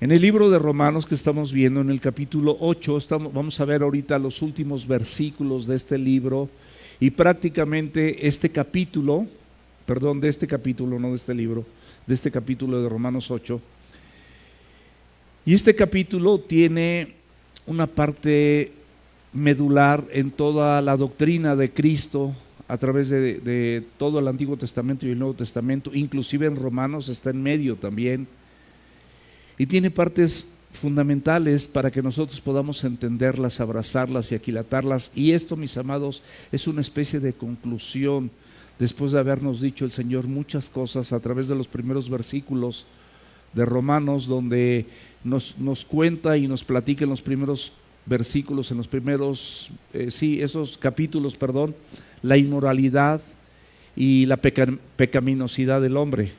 En el libro de Romanos que estamos viendo, en el capítulo 8, vamos a ver ahorita los últimos versículos de este libro y prácticamente este capítulo, perdón, de este capítulo, no de este libro, de este capítulo de Romanos 8. Y este capítulo tiene una parte medular en toda la doctrina de Cristo a través de todo el Antiguo Testamento y el Nuevo Testamento, inclusive en Romanos está en medio también. Y tiene partes fundamentales para que nosotros podamos entenderlas, abrazarlas y aquilatarlas. Y esto, mis amados, es una especie de conclusión después de habernos dicho el Señor muchas cosas a través de los primeros versículos de Romanos, donde nos cuenta y nos platica en los primeros versículos, en los primeros, esos capítulos, perdón, la inmoralidad y la pecaminosidad del hombre.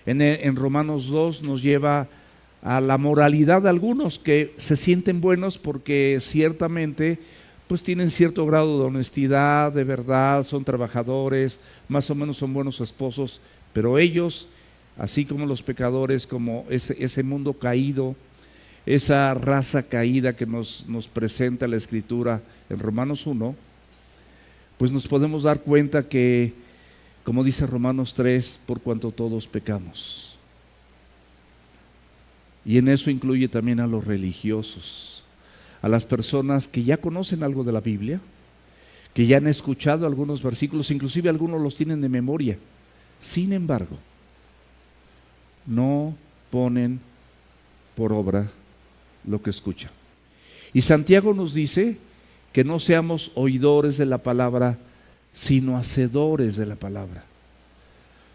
En Romanos 2 nos lleva a la moralidad de algunos que se sienten buenos porque ciertamente pues tienen cierto grado de honestidad, de verdad, son trabajadores, más o menos son buenos esposos, pero ellos, así como los pecadores, como ese mundo caído, esa raza caída que nos presenta la Escritura en Romanos 1, pues nos podemos dar cuenta que, como dice Romanos 3, por cuanto todos pecamos. Y en eso incluye también a los religiosos, a las personas que ya conocen algo de la Biblia, que ya han escuchado algunos versículos, inclusive algunos los tienen de memoria. Sin embargo, no ponen por obra lo que escuchan. Y Santiago nos dice que no seamos oidores de la palabra, sino hacedores de la palabra.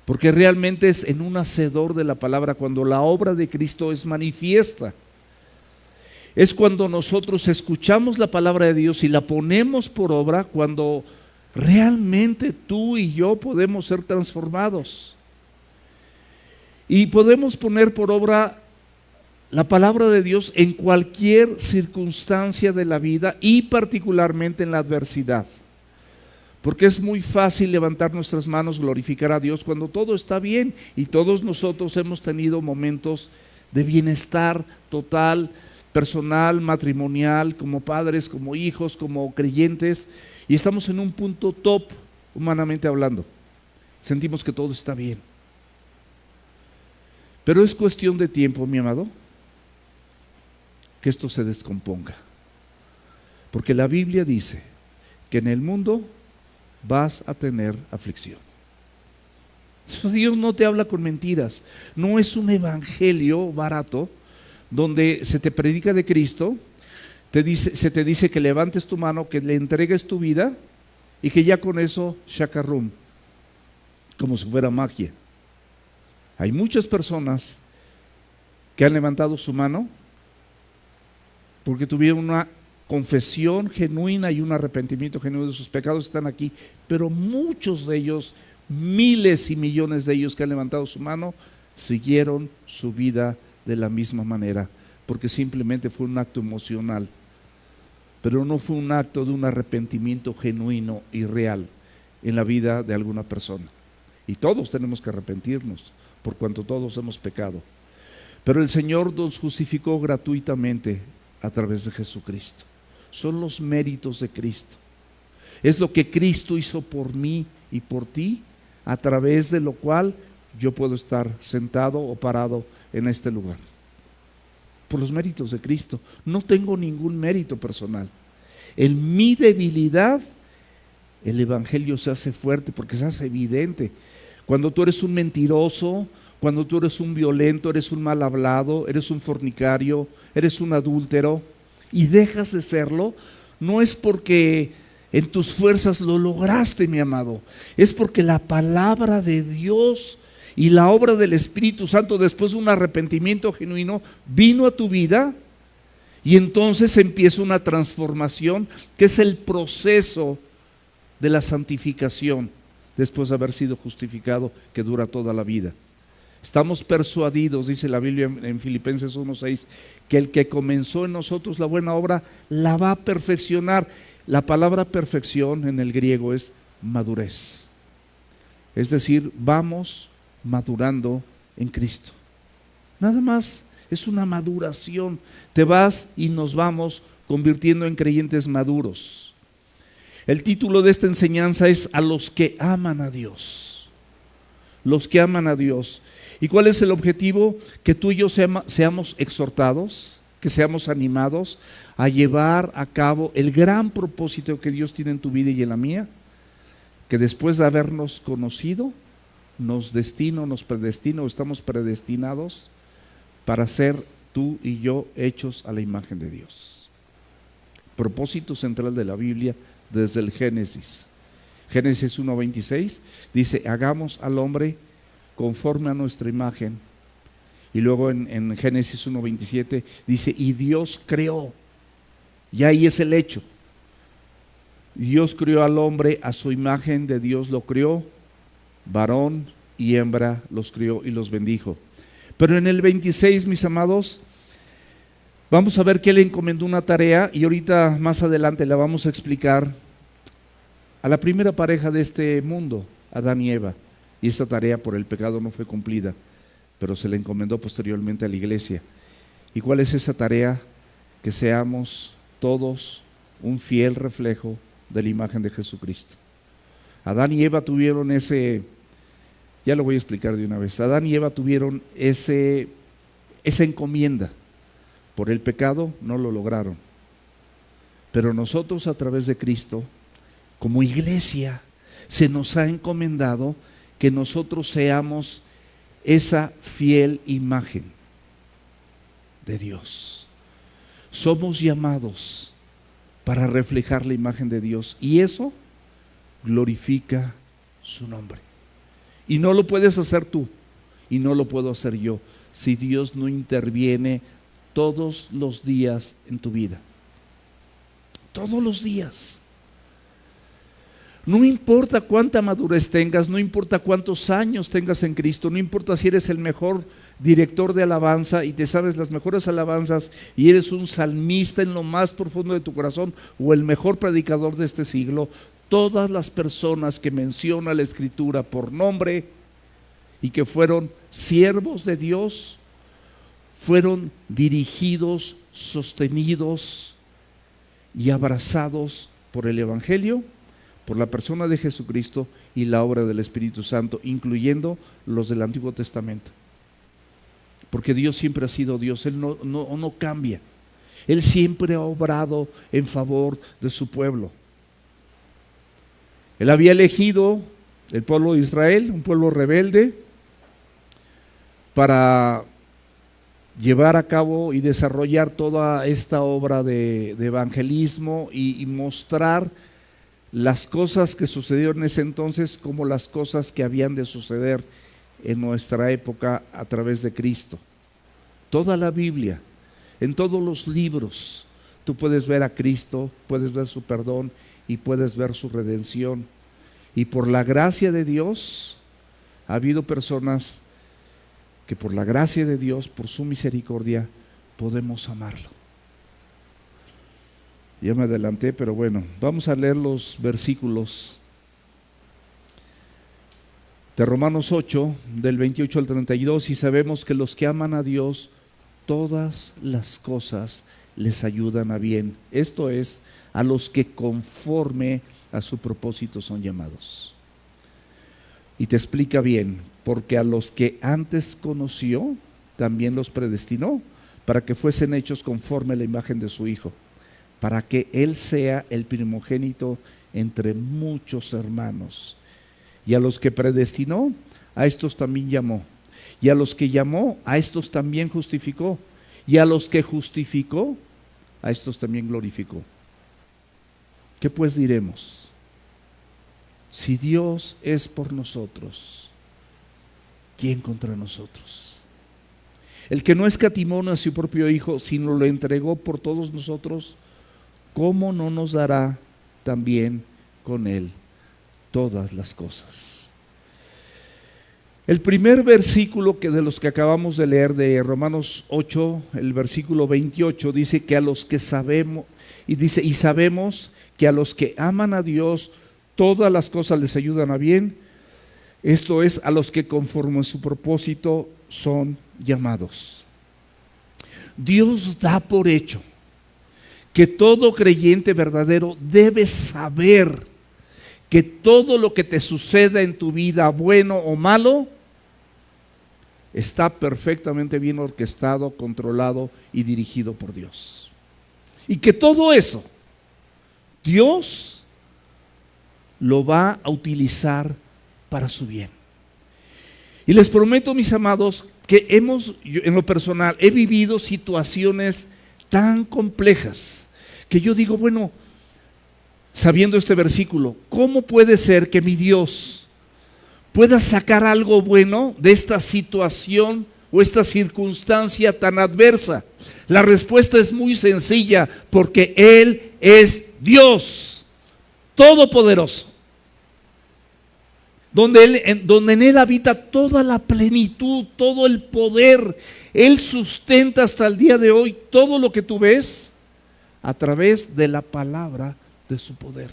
Porque realmente es en un hacedor de la palabra cuando la obra de Cristo es manifiesta. Es cuando nosotros escuchamos la palabra de Dios y la ponemos por obra, cuando realmente tú y yo podemos ser transformados. Y podemos poner por obra la palabra de Dios en cualquier circunstancia de la vida y particularmente en la adversidad. Porque es muy fácil levantar nuestras manos, glorificar a Dios cuando todo está bien, y todos nosotros hemos tenido momentos de bienestar total, personal, matrimonial, como padres, como hijos, como creyentes, y estamos en un punto top, humanamente hablando. Sentimos que todo está bien. Pero es cuestión de tiempo, mi amado, que esto se descomponga. Porque la Biblia dice que en el mundo vas a tener aflicción. Dios no te habla con mentiras. No es un evangelio barato donde se te predica de Cristo, se te dice que levantes tu mano, que le entregues tu vida y que ya con eso shakarrum, como si fuera magia. Hay muchas personas que han levantado su mano porque tuvieron una confesión genuina y un arrepentimiento genuino de sus pecados, están aquí, pero muchos de ellos, miles y millones de ellos que han levantado su mano, siguieron su vida de la misma manera, porque simplemente fue un acto emocional, pero no fue un acto de un arrepentimiento genuino y real en la vida de alguna persona. Y todos tenemos que arrepentirnos, por cuanto todos hemos pecado. Pero el Señor nos justificó gratuitamente a través de Jesucristo. Son los méritos de Cristo. Es lo que Cristo hizo por mí y por ti, a través de lo cual yo puedo estar sentado o parado en este lugar. Por los méritos de Cristo. No tengo ningún mérito personal. En mi debilidad, el Evangelio se hace fuerte porque se hace evidente. Cuando tú eres un mentiroso, cuando tú eres un violento, eres un mal hablado, eres un fornicario, eres un adúltero, y dejas de serlo, no es porque en tus fuerzas lo lograste, mi amado, es porque la palabra de Dios y la obra del Espíritu Santo, después de un arrepentimiento genuino, vino a tu vida, y entonces empieza una transformación que es el proceso de la santificación después de haber sido justificado, que dura toda la vida. Estamos persuadidos, dice la Biblia en Filipenses 1:6, que el que comenzó en nosotros la buena obra la va a perfeccionar. La palabra perfección en el griego es madurez. Es decir, vamos madurando en Cristo. Nada más Es una maduración. Te vas y nos vamos convirtiendo en creyentes maduros. El título de esta enseñanza es A los que aman a Dios. Los que aman a Dios. ¿Y cuál es el objetivo? Que tú y yo seamos exhortados, que seamos animados a llevar a cabo el gran propósito que Dios tiene en tu vida y en la mía, que después de habernos conocido, nos predestina o estamos predestinados para ser tú y yo hechos a la imagen de Dios. Propósito central de la Biblia desde el Génesis. Génesis 1:26 dice, hagamos al hombre conforme a nuestra imagen. Y luego en Génesis 1:27 dice, y Dios creó. Y ahí es el hecho. Dios creó al hombre a su imagen, de Dios lo creó, varón y hembra los crió y los bendijo. Pero en el 26, mis amados, vamos a ver que Él encomendó una tarea y ahorita más adelante la vamos a explicar a la primera pareja de este mundo, Adán y Eva. Y esta tarea por el pecado no fue cumplida, pero se le encomendó posteriormente a la iglesia. ¿Y cuál es esa tarea? Que seamos todos un fiel reflejo de la imagen de Jesucristo. Adán y Eva tuvieron ya lo voy a explicar de una vez, Adán y Eva tuvieron esa encomienda. Por el pecado no lo lograron. Pero nosotros a través de Cristo, como iglesia, se nos ha encomendado que nosotros seamos esa fiel imagen de Dios. Somos llamados para reflejar la imagen de Dios y eso glorifica su nombre. Y no lo puedes hacer tú y no lo puedo hacer yo si Dios no interviene todos los días en tu vida. Todos los días. No importa cuánta madurez tengas, no importa cuántos años tengas en Cristo, no importa si eres el mejor director de alabanza y te sabes las mejores alabanzas y eres un salmista en lo más profundo de tu corazón o el mejor predicador de este siglo, todas las personas que menciona la Escritura por nombre y que fueron siervos de Dios, fueron dirigidos, sostenidos y abrazados por el Evangelio, por la persona de Jesucristo y la obra del Espíritu Santo, incluyendo los del Antiguo Testamento. Porque Dios siempre ha sido Dios, Él no cambia. Él siempre ha obrado en favor de su pueblo. Él había elegido el pueblo de Israel, un pueblo rebelde, para llevar a cabo y desarrollar toda esta obra de evangelismo y mostrar las cosas que sucedieron en ese entonces como las cosas que habían de suceder en nuestra época a través de Cristo. Toda la Biblia, en todos los libros, tú puedes ver a Cristo, puedes ver su perdón y puedes ver su redención. Y por la gracia de Dios, ha habido personas que por la gracia de Dios, por su misericordia, podemos amarlo. Ya me adelanté, pero bueno, vamos a leer los versículos de Romanos 8, del 28 al 32, y sabemos que los que aman a Dios, todas las cosas les ayudan a bien. Esto es, a los que conforme a su propósito son llamados. Y te explica bien, porque a los que antes conoció, también los predestinó, para que fuesen hechos conforme a la imagen de su Hijo, para que Él sea el primogénito entre muchos hermanos. Y a los que predestinó, a estos también llamó. Y a los que llamó, a estos también justificó. Y a los que justificó, a estos también glorificó. ¿Qué pues diremos? Si Dios es por nosotros, ¿quién contra nosotros? El que no escatimó a su propio Hijo, sino lo entregó por todos nosotros, ¿cómo no nos dará también con Él todas las cosas? El primer versículo de los que acabamos de leer de Romanos 8, el versículo 28, dice que a los que sabemos, y sabemos que a los que aman a Dios, todas las cosas les ayudan a bien, esto es, a los que conforme a su propósito son llamados. Dios da por hecho que todo creyente verdadero debe saber que todo lo que te suceda en tu vida, bueno o malo, está perfectamente bien orquestado, controlado y dirigido por Dios. Y que todo eso, Dios lo va a utilizar para su bien. Y les prometo, mis amados, que yo, en lo personal, he vivido situaciones tan complejas que yo digo, bueno, sabiendo este versículo, ¿cómo puede ser que mi Dios pueda sacar algo bueno de esta situación o esta circunstancia tan adversa? La respuesta es muy sencilla, porque Él es Dios todopoderoso, donde en Él habita toda la plenitud, todo el poder. Él sustenta hasta el día de hoy todo lo que tú ves a través de la palabra de su poder.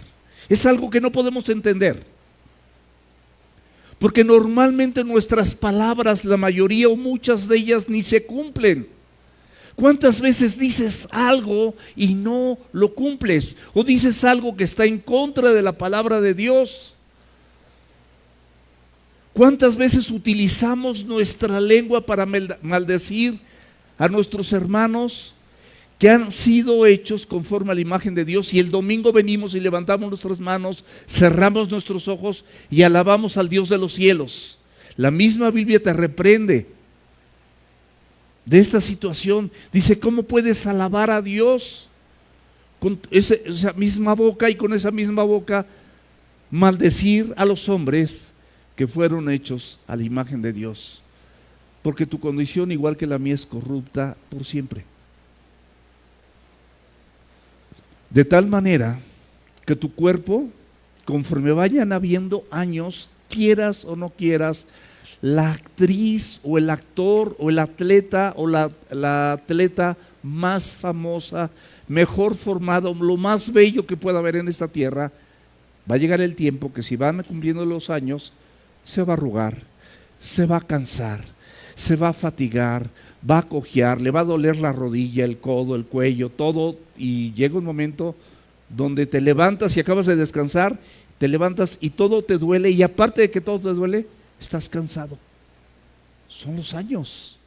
Es algo que no podemos entender, porque normalmente nuestras palabras, la mayoría o muchas de ellas, ni se cumplen. ¿Cuántas veces dices algo y no lo cumples? O dices algo que está en contra de la palabra de Dios. ¿Cuántas veces utilizamos nuestra lengua para maldecir a nuestros hermanos que han sido hechos conforme a la imagen de Dios, y el domingo venimos y levantamos nuestras manos, cerramos nuestros ojos y alabamos al Dios de los cielos? La misma Biblia te reprende de esta situación. Dice, ¿cómo puedes alabar a Dios con esa misma boca, y con esa misma boca maldecir a los hombres que fueron hechos a la imagen de Dios? Porque tu condición, igual que la mía, es corrupta por siempre. De tal manera que tu cuerpo, conforme vayan habiendo años, quieras o no quieras, la actriz o el actor o el atleta o la atleta más famosa, mejor formado, lo más bello que pueda haber en esta tierra, va a llegar el tiempo que, si van cumpliendo los años, se va a arrugar, se va a cansar, se va a fatigar, va a cojear, le va a doler la rodilla, el codo, el cuello, todo, y llega un momento donde te levantas y acabas de descansar, te levantas y todo te duele, y aparte de que todo te duele, estás cansado. Son los años,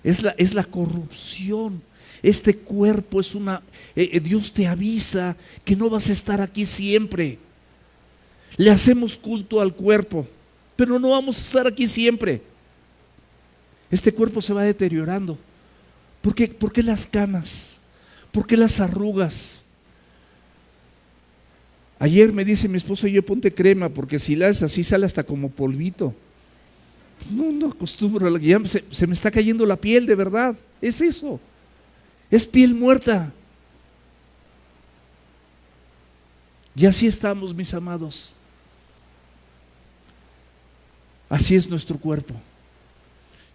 es la corrupción. Este cuerpo es Dios te avisa que no vas a estar aquí siempre. Le hacemos culto al cuerpo, pero no vamos a estar aquí siempre. Este cuerpo se va deteriorando. ¿Por qué las canas? ¿Por qué las arrugas? Ayer me dice mi esposo, yo ponte crema, porque si la haces así sale hasta como polvito. No acostumbro, ya se me está cayendo la piel, de verdad. Es eso, es piel muerta. Y así estamos, mis amados. Así es nuestro cuerpo.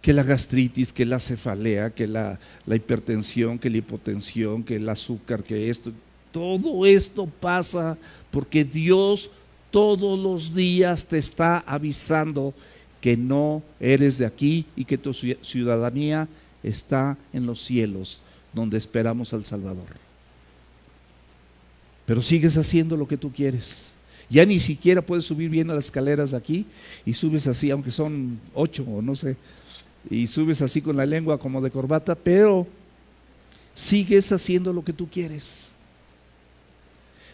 Que la gastritis, que la cefalea, que la hipertensión, que la hipotensión, que el azúcar, que esto, todo esto pasa porque Dios todos los días te está avisando que no eres de aquí y que tu ciudadanía está en los cielos, donde esperamos al Salvador. Pero sigues haciendo lo que tú quieres. Ya ni siquiera puedes subir bien a las escaleras de aquí, y subes así, aunque son 8 o no sé, y subes así con la lengua como de corbata, pero sigues haciendo lo que tú quieres.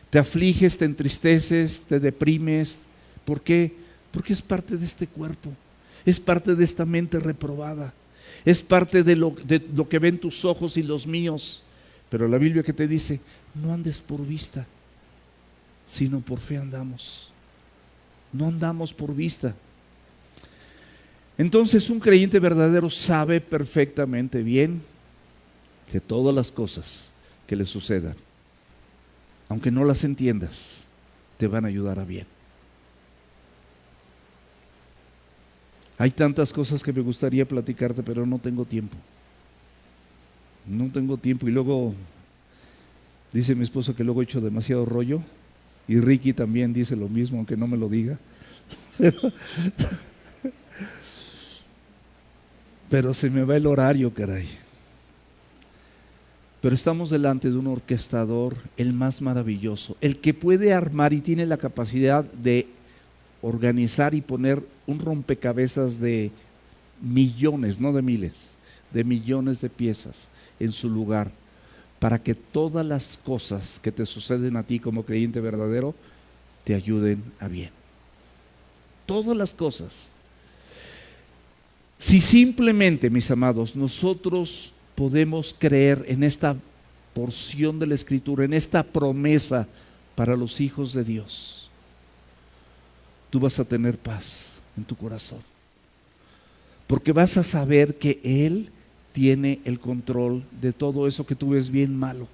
Te afliges, te entristeces, te deprimes. ¿Por qué? Porque es parte de este cuerpo, es parte de esta mente reprobada, es parte de lo que ven tus ojos y los míos. Pero la Biblia, que te dice, no andes por vista, sino por fe andamos. No andamos por vista. Entonces, un creyente verdadero sabe perfectamente bien que todas las cosas que le sucedan, aunque no las entiendas, te van a ayudar a bien. Hay tantas cosas que me gustaría platicarte, pero no tengo tiempo. No tengo tiempo. Y luego dice mi esposo que luego he hecho demasiado rollo, y Ricky también dice lo mismo, aunque no me lo diga. Pero se me va el horario, caray. Pero estamos delante de un orquestador, el más maravilloso, el que puede armar y tiene la capacidad de organizar y poner un rompecabezas de millones, no de miles, de millones de piezas en su lugar, para que todas las cosas que te suceden a ti como creyente verdadero te ayuden a bien. Todas las cosas. Si simplemente, mis amados, nosotros podemos creer en esta porción de la Escritura, en esta promesa para los hijos de Dios, tú vas a tener paz en tu corazón, porque vas a saber que Él tiene el control de todo eso que tú ves bien malo,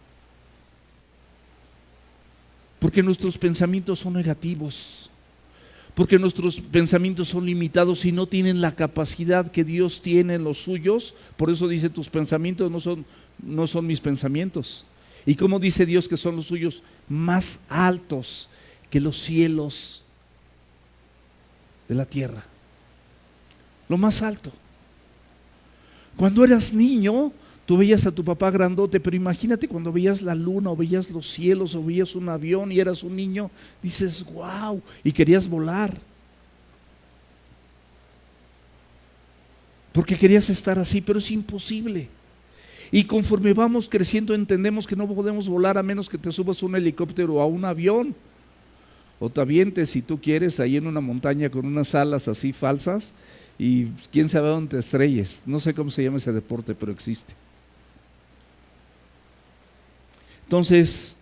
porque nuestros pensamientos son negativos, porque nuestros pensamientos son limitados y no tienen la capacidad que Dios tiene en los suyos. Por eso dice, tus pensamientos no son mis pensamientos. ¿Y cómo dice Dios que son los suyos? Más altos que los cielos de la tierra. Lo más alto. Cuando eras niño, tú veías a tu papá grandote, pero imagínate cuando veías la luna o veías los cielos o veías un avión y eras un niño, dices, wow, y querías volar. Porque querías estar así, pero es imposible. Y conforme vamos creciendo entendemos que no podemos volar a menos que te subas a un helicóptero o a un avión. O te avientes, si tú quieres, ahí en una montaña con unas alas así falsas y quién sabe dónde te estrelles. No sé cómo se llama ese deporte, pero existe. Entonces,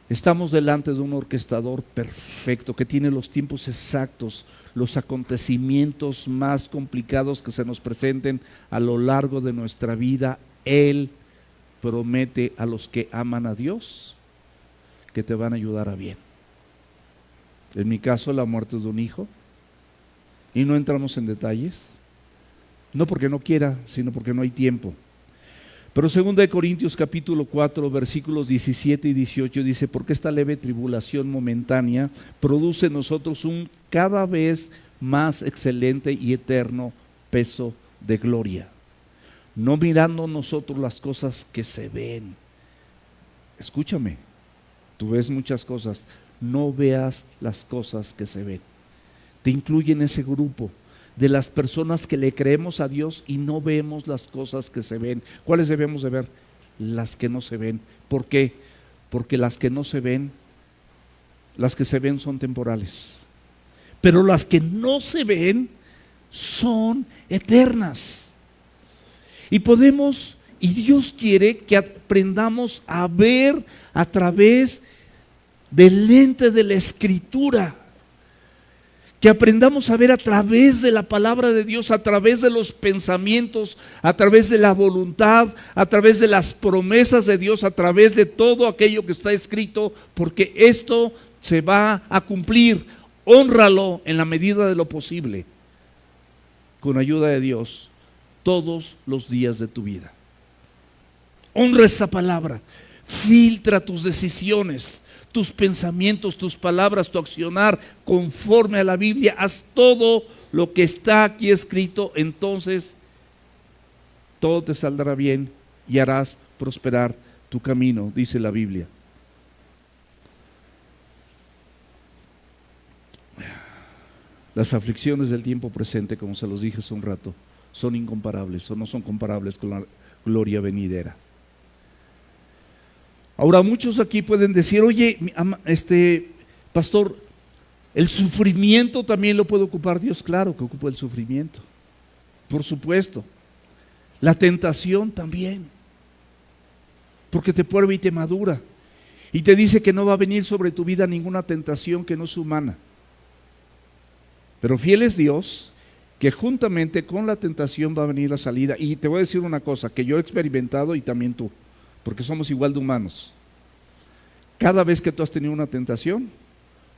estamos delante de un orquestador perfecto que tiene los tiempos exactos, los acontecimientos más complicados que se nos presenten a lo largo de nuestra vida. Él promete a los que aman a Dios que te van a ayudar a bien. En mi caso, la muerte de un hijo, y no entramos en detalles, no porque no quiera, sino porque no hay tiempo. Pero 2 Corintios capítulo 4 versículos 17 y 18 dice, porque esta leve tribulación momentánea produce en nosotros un cada vez más excelente y eterno peso de gloria, no mirando nosotros las cosas que se ven. Escúchame, tú ves muchas cosas, no veas las cosas que se ven. Te incluye en ese grupo de las personas que le creemos a Dios y no vemos las cosas que se ven. ¿Cuáles debemos de ver? Las que no se ven. ¿Por qué? Porque las que no se ven, las que se ven son temporales, pero las que no se ven son eternas. Y podemos, y Dios quiere que aprendamos a ver a través del lente de la Escritura, que aprendamos a ver a través de la palabra de Dios, a través de los pensamientos, a través de la voluntad, a través de las promesas de Dios, a través de todo aquello que está escrito, porque esto se va a cumplir. Hónralo en la medida de lo posible, con ayuda de Dios, todos los días de tu vida. Honra esta palabra, filtra tus decisiones, tus pensamientos, tus palabras, tu accionar conforme a la Biblia. Haz todo lo que está aquí escrito, entonces todo te saldrá bien y harás prosperar tu camino, dice la Biblia. Las aflicciones del tiempo presente, como se los dije hace un rato, son incomparables o no son comparables con la gloria venidera. Ahora muchos aquí pueden decir, oye, pastor, ¿el sufrimiento también lo puede ocupar Dios? Claro que ocupa el sufrimiento, por supuesto. La tentación también, porque te prueba y te madura. Y te dice que no va a venir sobre tu vida ninguna tentación que no es humana. Pero fiel es Dios, que juntamente con la tentación va a venir la salida. Y te voy a decir una cosa que yo he experimentado y también tú, porque somos igual de humanos. Cada vez que tú has tenido una tentación,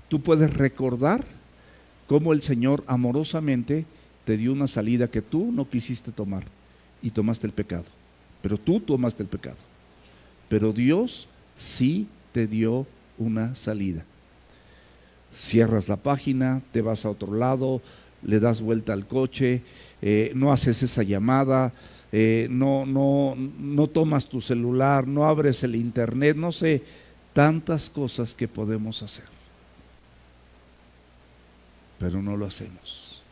tú puedes recordar cómo el Señor amorosamente te dio una salida que tú no quisiste tomar y tomaste el pecado. Pero tú tomaste el pecado. Pero Dios sí te dio una salida. Cierras la página, te vas a otro lado, le das vuelta al coche, no haces esa llamada, no tomas tu celular, no abres el internet, no sé, tantas cosas que podemos hacer, pero no lo hacemos.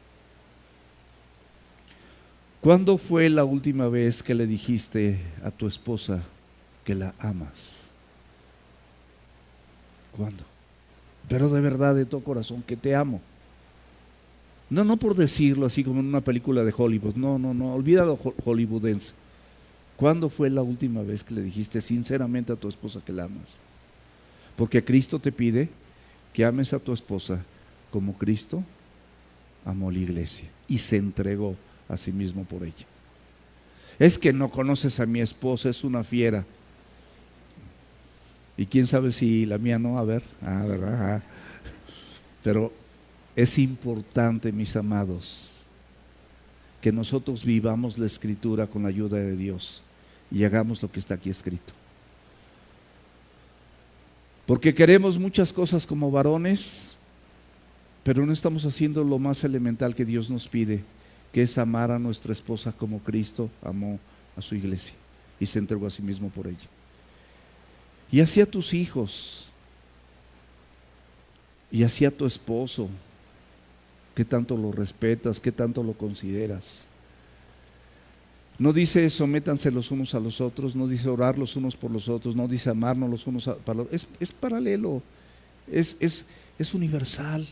¿Cuándo fue la última vez que le dijiste a tu esposa que la amas? ¿Cuándo? Pero de verdad, de todo corazón, que te amo. No por decirlo así como en una película de Hollywood, no, olvida lo hollywoodense. ¿Cuándo fue la última vez que le dijiste sinceramente a tu esposa que la amas? Porque Cristo te pide que ames a tu esposa como Cristo amó la iglesia y se entregó a sí mismo por ella. Es que no conoces a mi esposa, es una fiera. Y quién sabe si la mía no, a ver, ¿verdad? Pero es importante, mis amados, que nosotros vivamos la Escritura con la ayuda de Dios y hagamos lo que está aquí escrito. Porque queremos muchas cosas como varones, pero no estamos haciendo lo más elemental que Dios nos pide, que es amar a nuestra esposa como Cristo amó a su iglesia y se entregó a sí mismo por ella. Y así a tus hijos, y así a tu esposo, que tanto lo respetas, que tanto lo consideras. No dice sométanse los unos a los otros, no dice orar los unos por los otros, no dice amarnos los unos para los otros. Es paralelo, es universal,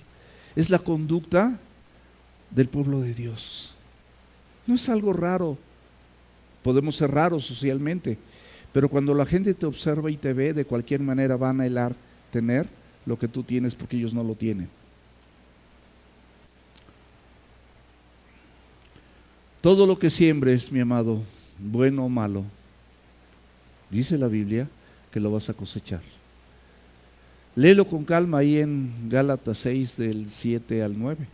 es la conducta del pueblo de Dios. No es algo raro. Podemos ser raros socialmente, pero cuando la gente te observa y te ve, de cualquier manera van a anhelar tener lo que tú tienes porque ellos no lo tienen. Todo lo que siembres, mi amado, bueno o malo, dice la Biblia que lo vas a cosechar. Léelo con calma ahí en Gálatas 6 del 7 al 9.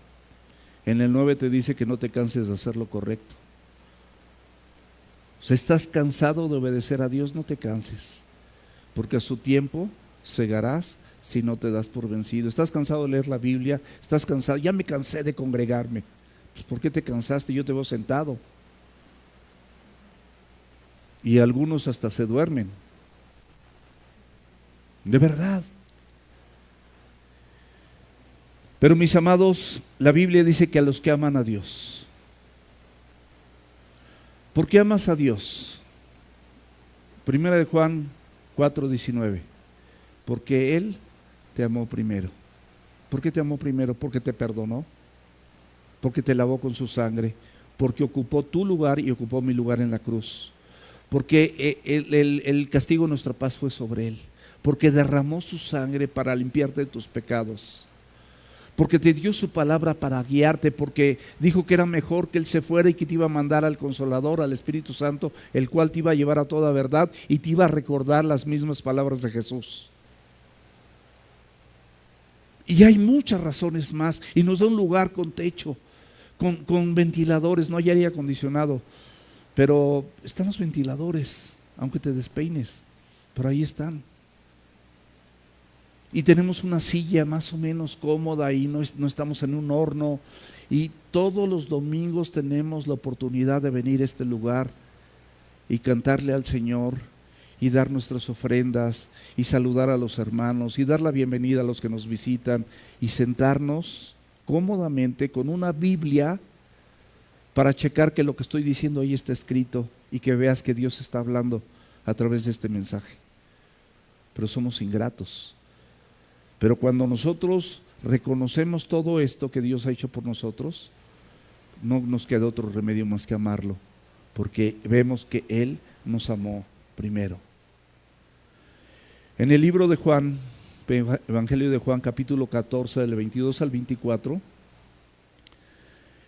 En el 9 te dice que no te canses de hacer lo correcto. O sea, estás cansado de obedecer a Dios, no te canses, porque a su tiempo segarás si no te das por vencido. Estás cansado de leer la Biblia, estás cansado, ya me cansé de congregarme. Pues ¿por qué te cansaste? Yo te veo sentado. Y algunos hasta se duermen. De verdad. Pero mis amados, la Biblia dice que a los que aman a Dios. ¿Por qué amas a Dios? Primera de Juan 4:19. Porque Él te amó primero. ¿Por qué te amó primero? Porque te perdonó, porque te lavó con su sangre, porque ocupó tu lugar y ocupó mi lugar en la cruz, porque el castigo de nuestra paz fue sobre Él, porque derramó su sangre para limpiarte de tus pecados, porque te dio su palabra para guiarte, porque dijo que era mejor que Él se fuera y que te iba a mandar al Consolador, al Espíritu Santo, el cual te iba a llevar a toda verdad y te iba a recordar las mismas palabras de Jesús. Y hay muchas razones más, y nos da un lugar con techo, con ventiladores, no hay aire acondicionado, pero están los ventiladores, aunque te despeines, pero ahí están. Y tenemos una silla más o menos cómoda y no estamos en un horno, y todos los domingos tenemos la oportunidad de venir a este lugar y cantarle al Señor y dar nuestras ofrendas y saludar a los hermanos y dar la bienvenida a los que nos visitan y sentarnos cómodamente con una Biblia para checar que lo que estoy diciendo ahí está escrito y que veas que Dios está hablando a través de este mensaje. Pero somos ingratos. Pero cuando nosotros reconocemos todo esto que Dios ha hecho por nosotros, no nos queda otro remedio más que amarlo, porque vemos que Él nos amó primero. En el libro de Juan, Evangelio de Juan, capítulo 14, del 22 al 24,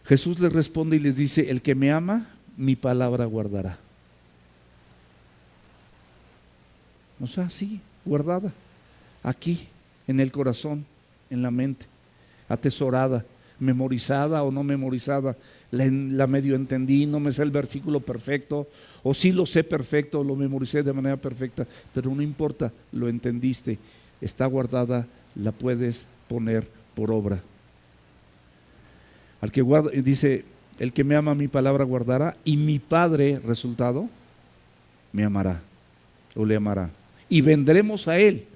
Jesús les responde y les dice: el que me ama, mi palabra guardará. O sea, sí, guardada, aquí, en el corazón, en la mente, atesorada, memorizada o no memorizada. La medio entendí, no me sé el versículo perfecto, o sí lo sé perfecto, lo memoricé de manera perfecta, pero no importa, lo entendiste, está guardada, la puedes poner por obra. Al que guarda, dice, el que me ama mi palabra guardará, y mi Padre, resultado, me amará o le amará. Y vendremos a Él.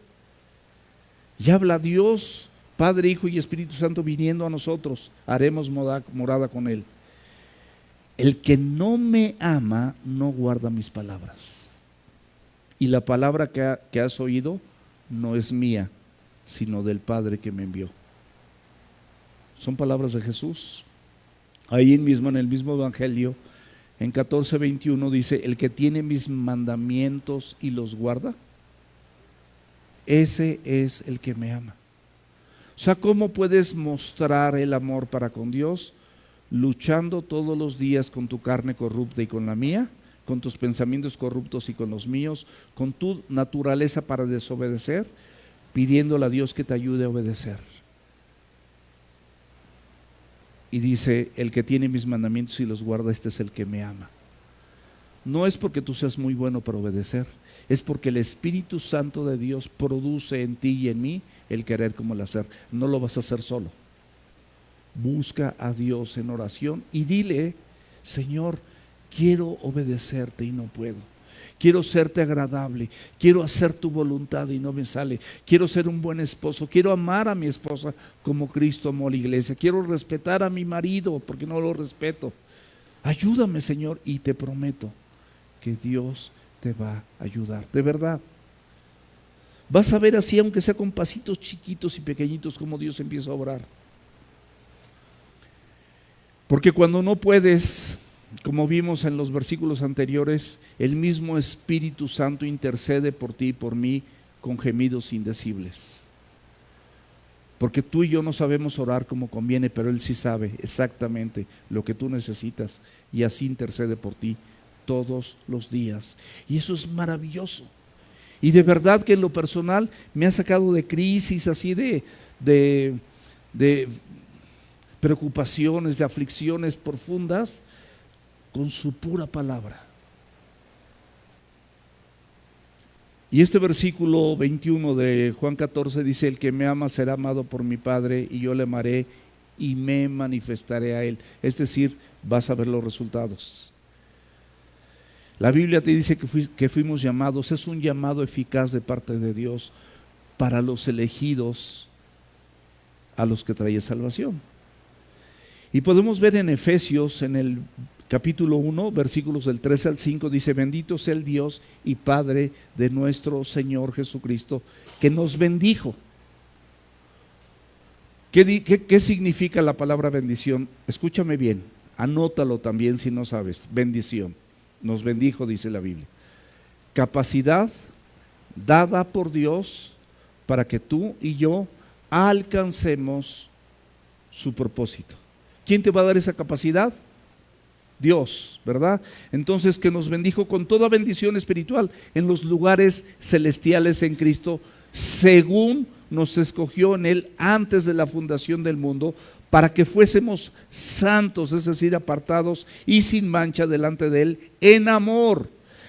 Y habla Dios, Padre, Hijo y Espíritu Santo viniendo a nosotros. Haremos morada con Él. El que no me ama no guarda mis palabras. Y la palabra que has oído no es mía, sino del Padre que me envió. Son palabras de Jesús. Ahí mismo, en el mismo Evangelio, en 14:21 dice: el que tiene mis mandamientos y los guarda, ese es el que me ama. O sea, ¿cómo puedes mostrar el amor para con Dios? Luchando todos los días con tu carne corrupta y con la mía, con tus pensamientos corruptos y con los míos, con tu naturaleza para desobedecer, pidiéndole a Dios que te ayude a obedecer. Y dice: el que tiene mis mandamientos y los guarda, este es el que me ama. No es porque tú seas muy bueno para obedecer, es porque el Espíritu Santo de Dios produce en ti y en mí el querer como el hacer. No lo vas a hacer solo. Busca a Dios en oración y dile: Señor, quiero obedecerte y no puedo. Quiero serte agradable, quiero hacer tu voluntad y no me sale. Quiero ser un buen esposo, quiero amar a mi esposa como Cristo amó a la iglesia. Quiero respetar a mi marido porque no lo respeto. Ayúdame, Señor, y te prometo que Dios te va a ayudar, de verdad. Vas a ver así, aunque sea con pasitos chiquitos y pequeñitos, cómo Dios empieza a obrar. Porque cuando no puedes, como vimos en los versículos anteriores, el mismo Espíritu Santo intercede por ti y por mí con gemidos indecibles. Porque tú y yo no sabemos orar como conviene, pero Él sí sabe exactamente lo que tú necesitas y así intercede por ti todos los días. Y eso es maravilloso. Y de verdad que en lo personal me ha sacado de crisis así de preocupaciones, de aflicciones profundas, con su pura palabra. Y este versículo 21 de Juan 14 dice: el que me ama será amado por mi Padre, y yo le amaré y me manifestaré a él. Es decir, vas a ver los resultados. La Biblia te dice que fuimos llamados, es un llamado eficaz de parte de Dios para los elegidos, a los que trae salvación. Y podemos ver en Efesios, en el capítulo 1, versículos del 13 al 5, dice: bendito sea el Dios y Padre de nuestro Señor Jesucristo, que nos bendijo. ¿Qué significa la palabra bendición? Escúchame bien, anótalo también si no sabes. Bendición, nos bendijo, dice la Biblia. Capacidad dada por Dios para que tú y yo alcancemos su propósito. ¿Quién te va a dar esa capacidad? Dios, ¿verdad? Entonces, que nos bendijo con toda bendición espiritual en los lugares celestiales en Cristo, según nos escogió en Él antes de la fundación del mundo, para que fuésemos santos, es decir, apartados y sin mancha delante de Él, en amor,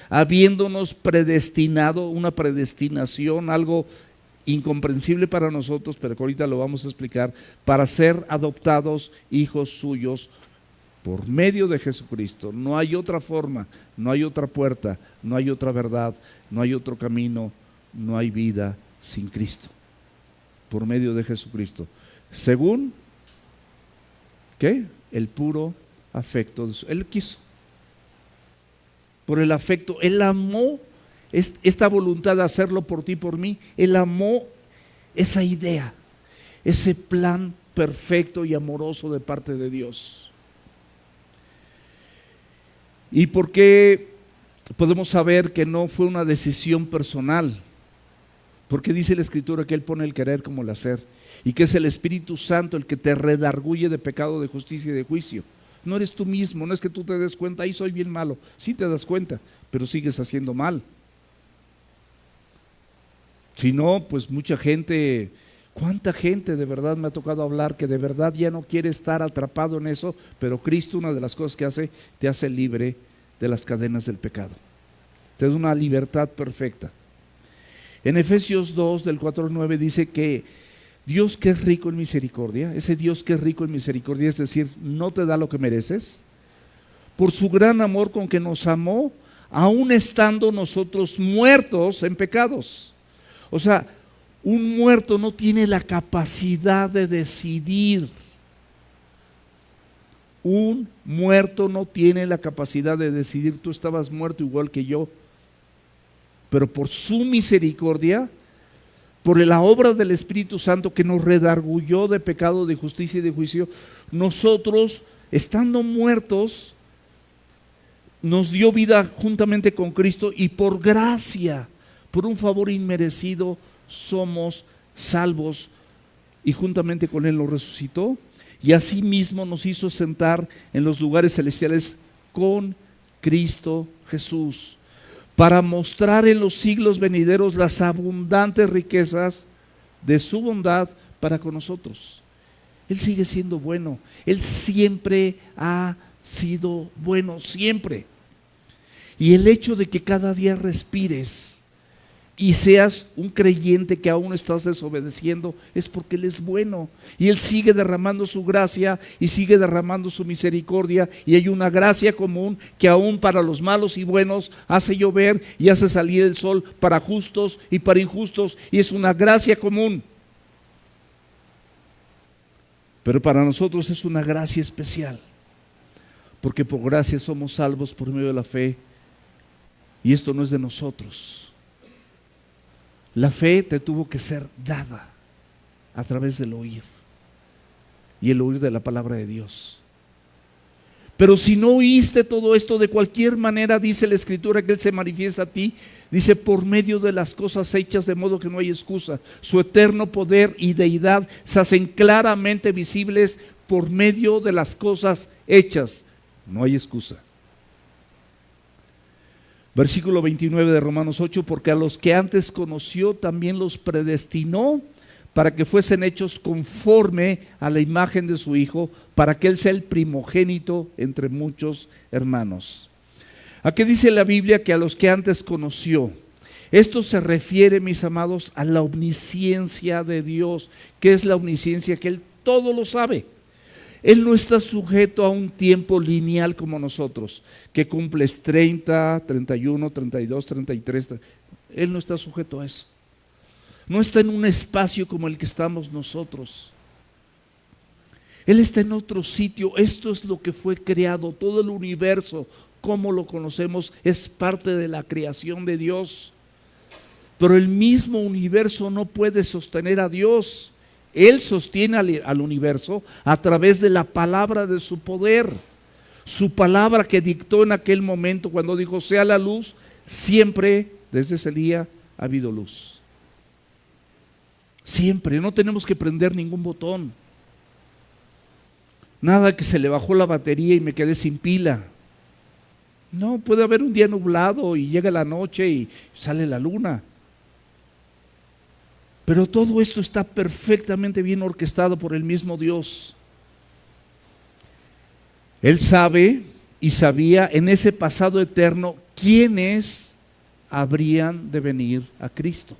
habiéndonos predestinado, una predestinación, algo incomprensible para nosotros, pero que ahorita lo vamos a explicar, para ser adoptados hijos suyos por medio de Jesucristo. No hay otra forma, no hay otra puerta, no hay otra verdad, no hay otro camino, no hay vida sin Cristo. Por medio de Jesucristo, según ¿qué? El puro afecto de Él quiso. Por el afecto, Él amó esta voluntad de hacerlo por ti y por mí. Él amó esa idea, ese plan perfecto y amoroso de parte de Dios. ¿Y por qué podemos saber que no fue una decisión personal? Porque dice la Escritura que Él pone el querer como el hacer, y que es el Espíritu Santo el que te redarguye de pecado, de justicia y de juicio. No eres tú mismo, no es que tú te des cuenta: ahí soy bien malo. Sí te das cuenta, pero sigues haciendo mal. Si no, pues mucha gente, ¿cuánta gente de verdad me ha tocado hablar que de verdad ya no quiere estar atrapado en eso? Pero Cristo, una de las cosas que hace, te hace libre de las cadenas del pecado. Te da una libertad perfecta. En Efesios 2, del 4 al 9, dice que Dios que es rico en misericordia, ese Dios que es rico en misericordia, es decir, no te da lo que mereces, por su gran amor con que nos amó, aun estando nosotros muertos en pecados. O sea, un muerto no tiene la capacidad de decidir. Un muerto no tiene la capacidad de decidir. Tú estabas muerto igual que yo, pero por su misericordia, por la obra del Espíritu Santo que nos redarguyó de pecado, de justicia y de juicio, nosotros, estando muertos, nos dio vida juntamente con Cristo, y por gracia, por un favor inmerecido, somos salvos, y juntamente con Él nos resucitó, y asimismo nos hizo sentar en los lugares celestiales con Cristo Jesús, para mostrar en los siglos venideros las abundantes riquezas de su bondad para con nosotros. Él sigue siendo bueno, Él siempre ha sido bueno, siempre. Y el hecho de que cada día respires y seas un creyente que aún estás desobedeciendo es porque Él es bueno, y Él sigue derramando su gracia y sigue derramando su misericordia, y hay una gracia común que aún para los malos y buenos hace llover y hace salir el sol para justos y para injustos, y es una gracia común. Pero para nosotros es una gracia especial, porque por gracia somos salvos por medio de la fe, y esto no es de nosotros. La fe te tuvo que ser dada a través del oír, y el oír de la palabra de Dios. Pero si no oíste todo esto, de cualquier manera dice la Escritura que Él se manifiesta a ti, dice, por medio de las cosas hechas, de modo que no hay excusa. Su eterno poder y deidad se hacen claramente visibles por medio de las cosas hechas. No hay excusa. Versículo 29 de Romanos 8, porque a los que antes conoció también los predestinó para que fuesen hechos conforme a la imagen de su Hijo, para que Él sea el primogénito entre muchos hermanos. ¿A qué dice la Biblia que a los que antes conoció? Esto se refiere, mis amados, a la omnisciencia de Dios. ¿Qué es la omnisciencia? Que Él todo lo sabe. Él no está sujeto a un tiempo lineal como nosotros, que cumples 30, 31, 32, 33. Él no está sujeto a eso. No está en un espacio como el que estamos nosotros. Él está en otro sitio. Esto es lo que fue creado. Todo el universo, como lo conocemos, es parte de la creación de Dios. Pero el mismo universo no puede sostener a Dios. Él sostiene al universo a través de la palabra de su poder. Su palabra que dictó en aquel momento cuando dijo sea la luz, siempre desde ese día ha habido luz. Siempre, no tenemos que prender ningún botón. Nada que se le bajó la batería y me quedé sin pila. No, puede haber un día nublado y llega la noche y sale la luna. Pero todo esto está perfectamente bien orquestado por el mismo Dios. Él sabe y sabía en ese pasado eterno quiénes habrían de venir a Cristo.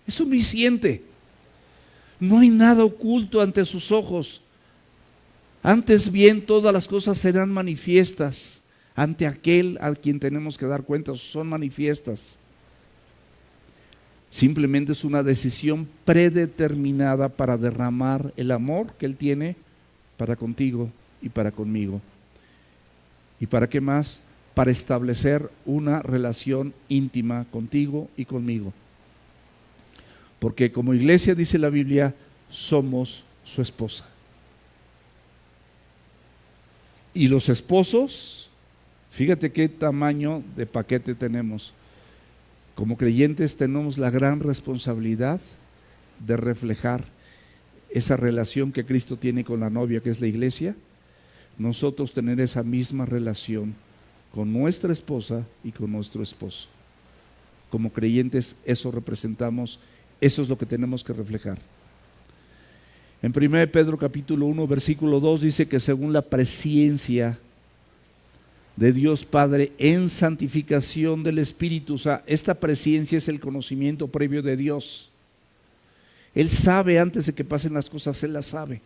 Es omnisciente. No hay nada oculto ante sus ojos. Antes bien, todas las cosas serán manifiestas ante aquel a quien tenemos que dar cuenta. Son manifiestas. Simplemente es una decisión predeterminada para derramar el amor que Él tiene para contigo y para conmigo. ¿Y para qué más? Para establecer una relación íntima contigo y conmigo. Porque como iglesia, dice la Biblia, somos su esposa. Y los esposos, fíjate qué tamaño de paquete tenemos. Como creyentes tenemos la gran responsabilidad de reflejar esa relación que Cristo tiene con la novia, que es la iglesia. Nosotros tener esa misma relación con nuestra esposa y con nuestro esposo. Como creyentes eso representamos, eso es lo que tenemos que reflejar. En 1 Pedro capítulo 1 versículo 2 dice que según la presciencia de Dios Padre en santificación del Espíritu, o sea, esta presciencia es el conocimiento previo de Dios. Él sabe antes de que pasen las cosas, Él las sabe.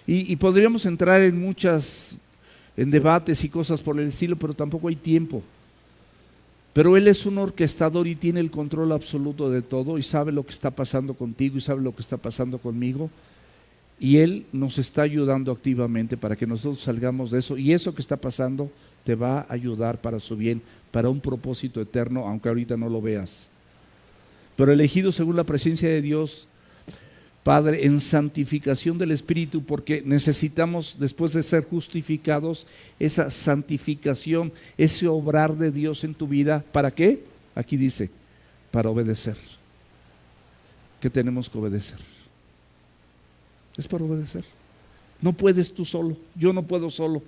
Y podríamos entrar en debates y cosas por el estilo, pero tampoco hay tiempo. Pero Él es un orquestador y tiene el control absoluto de todo y sabe lo que está pasando contigo y sabe lo que está pasando conmigo. Y Él nos está ayudando activamente para que nosotros salgamos de eso. Y eso que está pasando te va a ayudar para su bien, para un propósito eterno, aunque ahorita no lo veas. Pero elegido según la presencia de Dios, Padre, en santificación del Espíritu, porque necesitamos, después de ser justificados, esa santificación, ese obrar de Dios en tu vida. ¿Para qué? Aquí dice, para obedecer. ¿Qué tenemos que obedecer? Es para obedecer. No puedes tú solo, yo no puedo solo,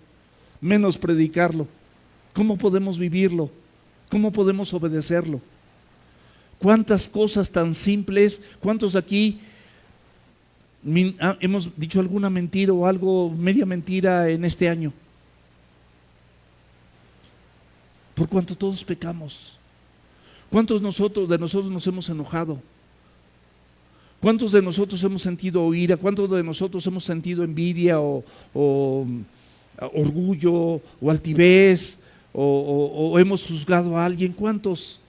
menos predicarlo. ¿Cómo podemos vivirlo? ¿Cómo podemos obedecerlo? ¿Cuántas cosas tan simples? ¿Cuántos aquí hemos dicho alguna mentira o algo, media mentira en este año? Por cuanto todos pecamos. ¿Cuántos de nosotros nos hemos enojado? ¿Cuántos de nosotros hemos sentido ira? ¿Cuántos de nosotros hemos sentido envidia o orgullo o altivez o hemos juzgado a alguien? ¿Cuántos?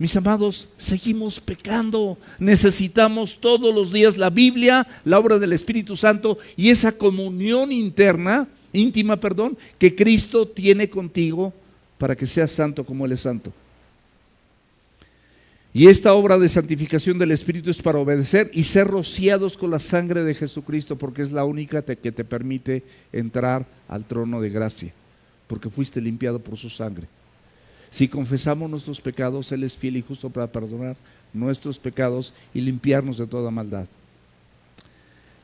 Mis amados, seguimos pecando. Necesitamos todos los días la Biblia, la obra del Espíritu Santo y esa comunión íntima, que Cristo tiene contigo para que seas santo como Él es santo. Y esta obra de santificación del Espíritu es para obedecer y ser rociados con la sangre de Jesucristo, porque es la única que te permite entrar al trono de gracia, porque fuiste limpiado por su sangre. Si confesamos nuestros pecados, Él es fiel y justo para perdonar nuestros pecados y limpiarnos de toda maldad.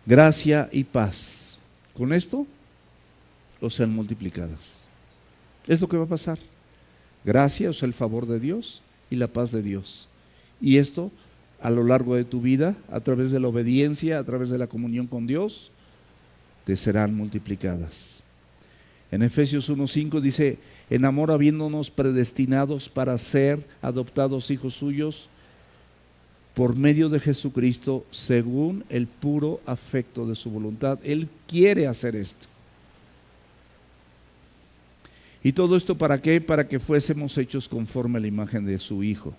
Gracia y paz. Con esto os sean multiplicadas. Es lo que va a pasar. Gracia, o sea, el favor de Dios, y la paz de Dios. Y esto a lo largo de tu vida, a través de la obediencia, a través de la comunión con Dios, te serán multiplicadas. En Efesios 1:5 dice: en amor habiéndonos predestinados para ser adoptados hijos suyos por medio de Jesucristo, según el puro afecto de su voluntad. Él quiere hacer esto. ¿Y todo esto para qué? Para que fuésemos hechos conforme a la imagen de su Hijo.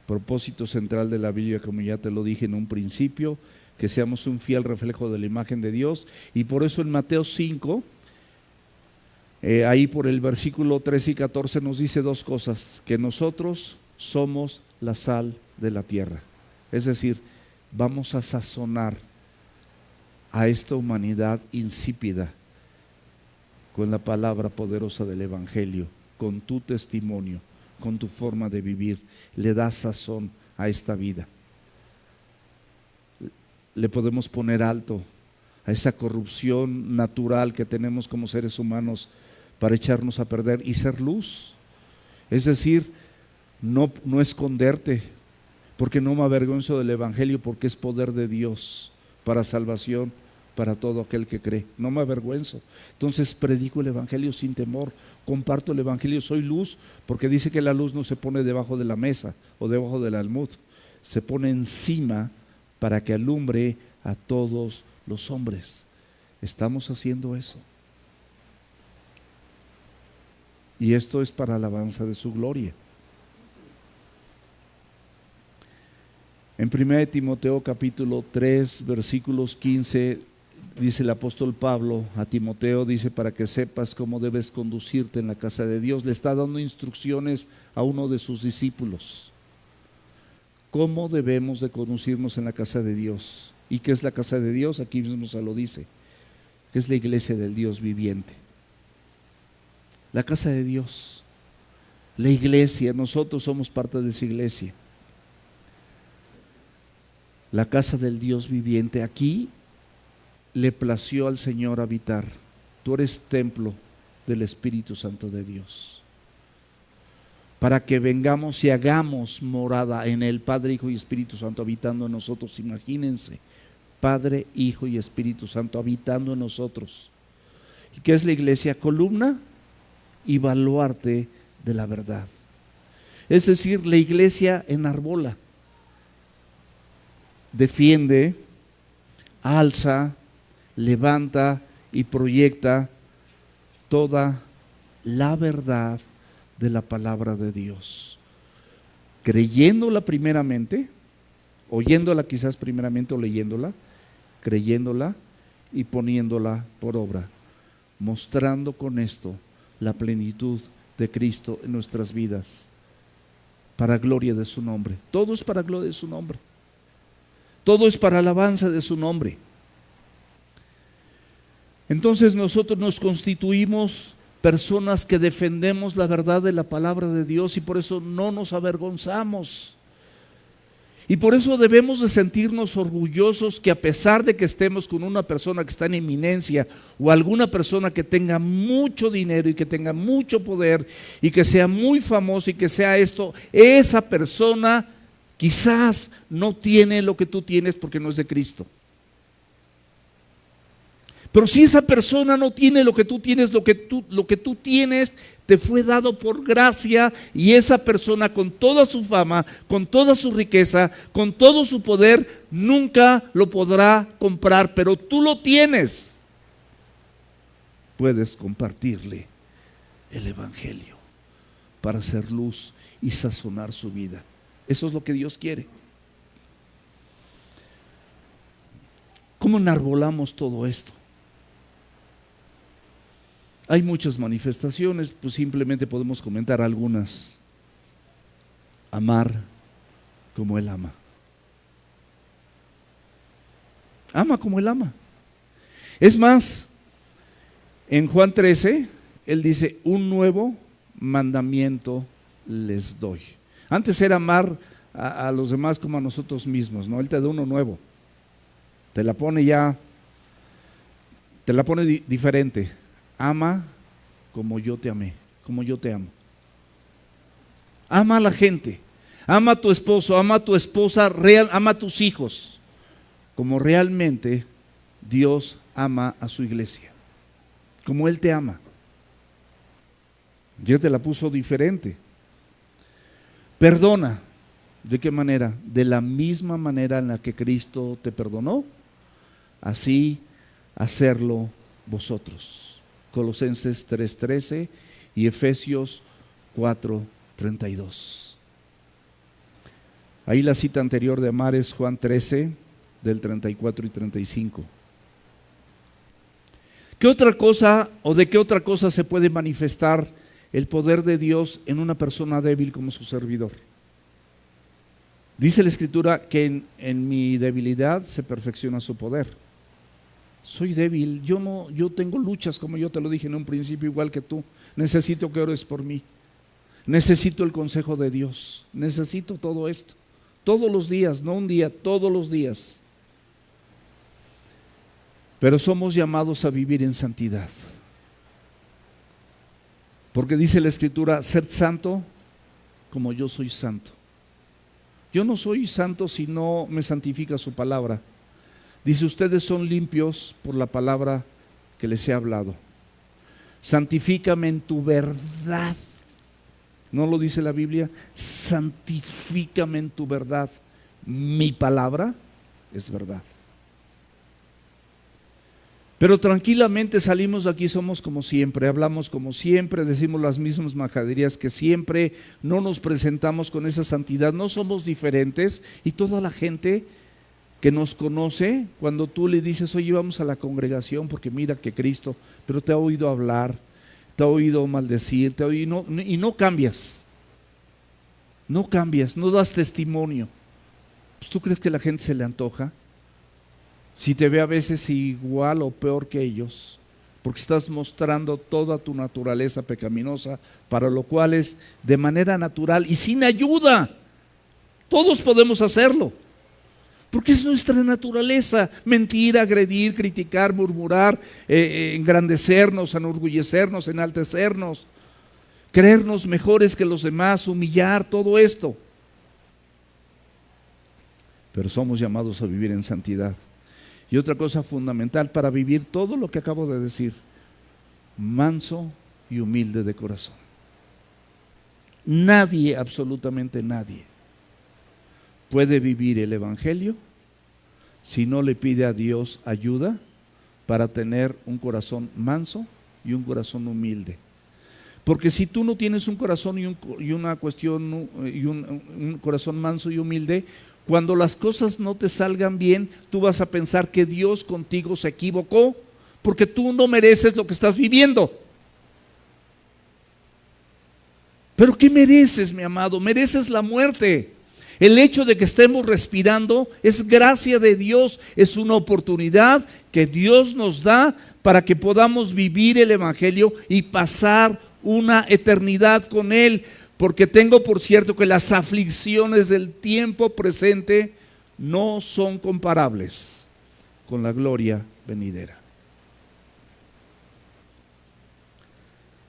Propósito central de la Biblia, como ya te lo dije en un principio, que seamos un fiel reflejo de la imagen de Dios. Y por eso en Mateo 5, ahí por el versículo 13 y 14 nos dice dos cosas: que nosotros somos la sal de la tierra. Es decir, vamos a sazonar a esta humanidad insípida con la palabra poderosa del Evangelio, con tu testimonio, con tu forma de vivir. Le das sazón a esta vida. Le podemos poner alto a esa corrupción natural que tenemos como seres humanos para echarnos a perder y ser luz. Es decir, no esconderte, porque no me avergüenzo del Evangelio, porque es poder de Dios para salvación para todo aquel que cree. No me avergüenzo. Entonces predico el Evangelio sin temor, comparto el Evangelio, soy luz, porque dice que la luz no se pone debajo de la mesa o debajo del almud, se pone encima para que alumbre a todos los hombres. Estamos haciendo eso. Y esto es para alabanza de su gloria. En 1 Timoteo capítulo 3, versículos 15, dice el apóstol Pablo a Timoteo, dice: para que sepas cómo debes conducirte en la casa de Dios. Le está dando instrucciones a uno de sus discípulos. ¿Cómo debemos de conducirnos en la casa de Dios? ¿Y qué es la casa de Dios? Aquí mismo se lo dice, que es la iglesia del Dios viviente. La casa de Dios, la iglesia, nosotros somos parte de esa iglesia. La casa del Dios viviente. Aquí le plació al Señor habitar. Tú eres templo del Espíritu Santo de Dios, para que vengamos y hagamos morada en Él, Padre, Hijo y Espíritu Santo habitando en nosotros. Imagínense, Padre, Hijo y Espíritu Santo habitando en nosotros. ¿Y qué es la iglesia? Columna y baluarte de la verdad. Es decir, la iglesia enarbola. defiende, alza, levanta y proyecta toda la verdad de la palabra de Dios, creyéndola primeramente, oyéndola quizás primeramente o leyéndola, creyéndola y poniéndola por obra, mostrando con esto la plenitud de Cristo en nuestras vidas, para gloria de su nombre. Todo es para gloria de su nombre, todo es para alabanza de su nombre. Entonces nosotros nos constituimos personas que defendemos la verdad de la palabra de Dios y por eso no nos avergonzamos. Y por eso debemos de sentirnos orgullosos que a pesar de que estemos con una persona que está en eminencia o alguna persona que tenga mucho dinero y que tenga mucho poder y que sea muy famoso y que sea esto, esa persona quizás no tiene lo que tú tienes porque no es de Cristo. Pero si esa persona no tiene lo que tú tienes, lo que tú tienes te fue dado por gracia, y esa persona con toda su fama, con toda su riqueza, con todo su poder, nunca lo podrá comprar, pero tú lo tienes. Puedes compartirle el evangelio para hacer luz y sazonar su vida. Eso es lo que Dios quiere. ¿Cómo enarbolamos todo esto? Hay muchas manifestaciones, pues simplemente podemos comentar algunas. Amar como Él ama. Ama como Él ama. Es más, en Juan 13, Él dice, un nuevo mandamiento les doy. Antes era amar a los demás como a nosotros mismos, ¿no? Él te da uno nuevo. Te la pone diferente. Ama como yo te amé, como yo te amo. Ama a la gente, ama a tu esposo, ama a tu esposa, ama a tus hijos, como realmente Dios ama a su iglesia, como Él te ama. Ya te la puso diferente. Perdona. ¿De qué manera? De la misma manera en la que Cristo te perdonó, así hacerlo vosotros. Colosenses 3:13 y Efesios 4:32. Ahí la cita anterior de amar es Juan 13, del 34 y 35. ¿Qué otra cosa o de qué otra cosa se puede manifestar el poder de Dios en una persona débil como su servidor? Dice la Escritura que en mi debilidad se perfecciona su poder. Soy débil, yo tengo luchas, como yo te lo dije en un principio, igual que tú. Necesito que ores por mí. Necesito el consejo de Dios. Necesito todo esto. Todos los días, no un día, todos los días. Pero somos llamados a vivir en santidad. Porque dice la Escritura, sed santo como yo soy santo. Yo no soy santo si no me santifica su palabra. Dice, ustedes son limpios por la palabra que les he hablado. Santifícame en tu verdad. ¿No lo dice la Biblia? Santifícame en tu verdad. Mi palabra es verdad. Pero tranquilamente salimos de aquí, somos como siempre, hablamos como siempre, decimos las mismas majaderías que siempre, no nos presentamos con esa santidad, no somos diferentes, y toda la gente que nos conoce, cuando tú le dices, oye, vamos a la congregación porque mira que Cristo, pero te ha oído hablar, te ha oído maldecir, y no cambias, no das testimonio. Pues, ¿tú crees que la gente se le antoja? Si te ve a veces igual o peor que ellos, porque estás mostrando toda tu naturaleza pecaminosa, para lo cual es de manera natural y sin ayuda. Todos podemos hacerlo. Porque es nuestra naturaleza, mentir, agredir, criticar, murmurar, engrandecernos, enorgullecernos, enaltecernos, creernos mejores que los demás, humillar, todo esto. Pero somos llamados a vivir en santidad. Y otra cosa fundamental para vivir todo lo que acabo de decir, manso y humilde de corazón. Nadie, absolutamente nadie, puede vivir el evangelio si no le pide a Dios ayuda para tener un corazón manso y un corazón humilde. Porque si tú no tienes un corazón un corazón manso y humilde, cuando las cosas no te salgan bien, tú vas a pensar que Dios contigo se equivocó, porque tú no mereces lo que estás viviendo. ¿Pero qué mereces, mi amado? Mereces la muerte. El hecho de que estemos respirando es gracia de Dios, es una oportunidad que Dios nos da para que podamos vivir el Evangelio y pasar una eternidad con Él, porque tengo por cierto que las aflicciones del tiempo presente no son comparables con la gloria venidera.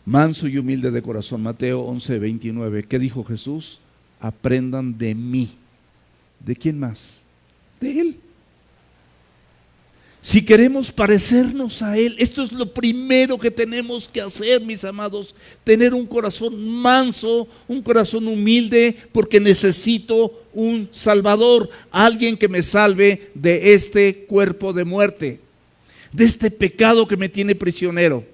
Manso y humilde de corazón, Mateo 11:29. ¿Qué dijo Jesús? Aprendan de mí. ¿De quién más? De Él. Si queremos parecernos a Él, esto es lo primero que tenemos que hacer, mis amados, tener un corazón manso, un corazón humilde, porque necesito un Salvador, alguien que me salve de este cuerpo de muerte, de este pecado que me tiene prisionero.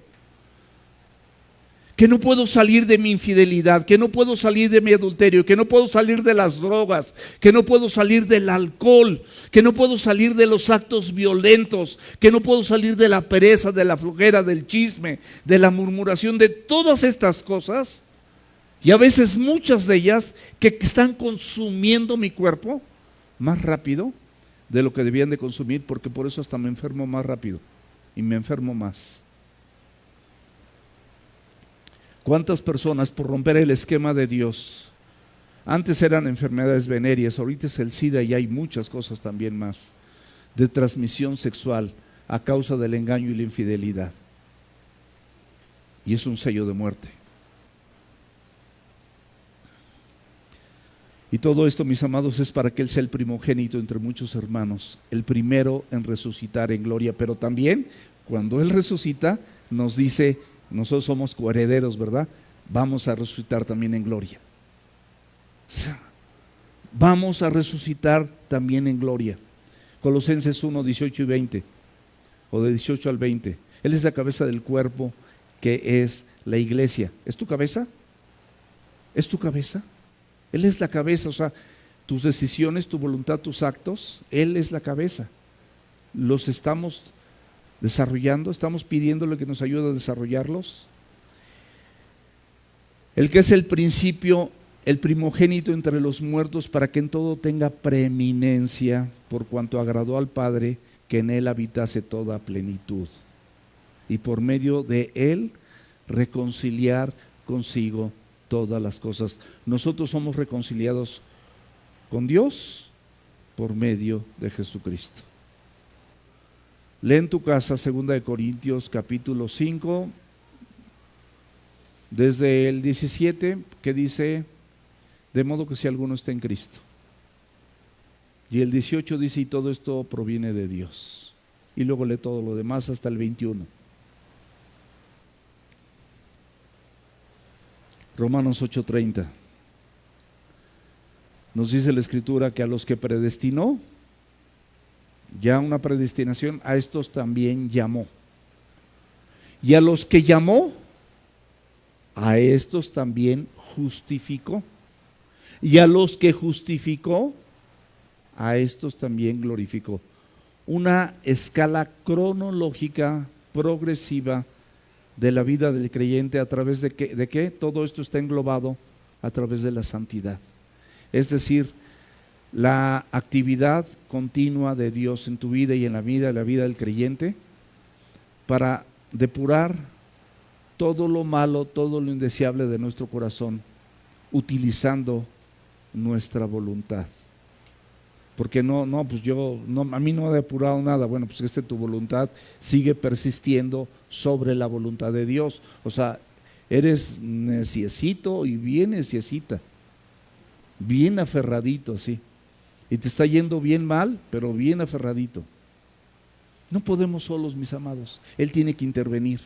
Que no puedo salir de mi infidelidad, que no puedo salir de mi adulterio, que no puedo salir de las drogas, que no puedo salir del alcohol, que no puedo salir de los actos violentos, que no puedo salir de la pereza, de la flojera, del chisme, de la murmuración, de todas estas cosas, y a veces muchas de ellas que están consumiendo mi cuerpo más rápido de lo que debían de consumir, porque por eso hasta me enfermo más rápido y me enfermo más. ¿Cuántas personas por romper el esquema de Dios? Antes eran enfermedades venéreas, ahorita es el SIDA y hay muchas cosas también más de transmisión sexual a causa del engaño y la infidelidad. Y es un sello de muerte. Y todo esto, mis amados, es para que Él sea el primogénito entre muchos hermanos, el primero en resucitar en gloria, pero también cuando Él resucita nos dice: nosotros somos coherederos, ¿verdad? Vamos a resucitar también en gloria. Vamos a resucitar también en gloria. Colosenses 1, 18 y 20, o de 18 al 20. Él es la cabeza del cuerpo que es la iglesia. ¿Es tu cabeza? ¿Es tu cabeza? Él es la cabeza, o sea, tus decisiones, tu voluntad, tus actos, Él es la cabeza. Los estamos desarrollando, estamos pidiéndole que nos ayude a desarrollarlos. El que es el principio, el primogénito entre los muertos, para que en todo tenga preeminencia, por cuanto agradó al Padre que en Él habitase toda plenitud, y por medio de Él reconciliar consigo todas las cosas. Nosotros somos reconciliados con Dios por medio de Jesucristo. Lee en tu casa 2 Corintios capítulo 5, desde el 17, que dice: de modo que si alguno está en Cristo. Y el 18 dice: y todo esto proviene de Dios. Y luego lee todo lo demás hasta el 21. Romanos 8:30. Nos dice la Escritura que a los que predestinó, ya una predestinación, a estos también llamó. Y a los que llamó, a estos también justificó. Y a los que justificó, a estos también glorificó. Una escala cronológica, progresiva, de la vida del creyente, a través de qué todo esto está englobado a través de la santidad. Es decir, la actividad continua de Dios en tu vida y en la vida del creyente, para depurar todo lo malo, todo lo indeseable de nuestro corazón, utilizando nuestra voluntad. Porque pues a mí no he depurado nada. Bueno, pues tu voluntad sigue persistiendo sobre la voluntad de Dios. O sea, eres neciecito y bien neciecita, bien aferradito así. Y te está yendo bien mal, pero bien aferradito. No podemos solos, mis amados. Él tiene que intervenir.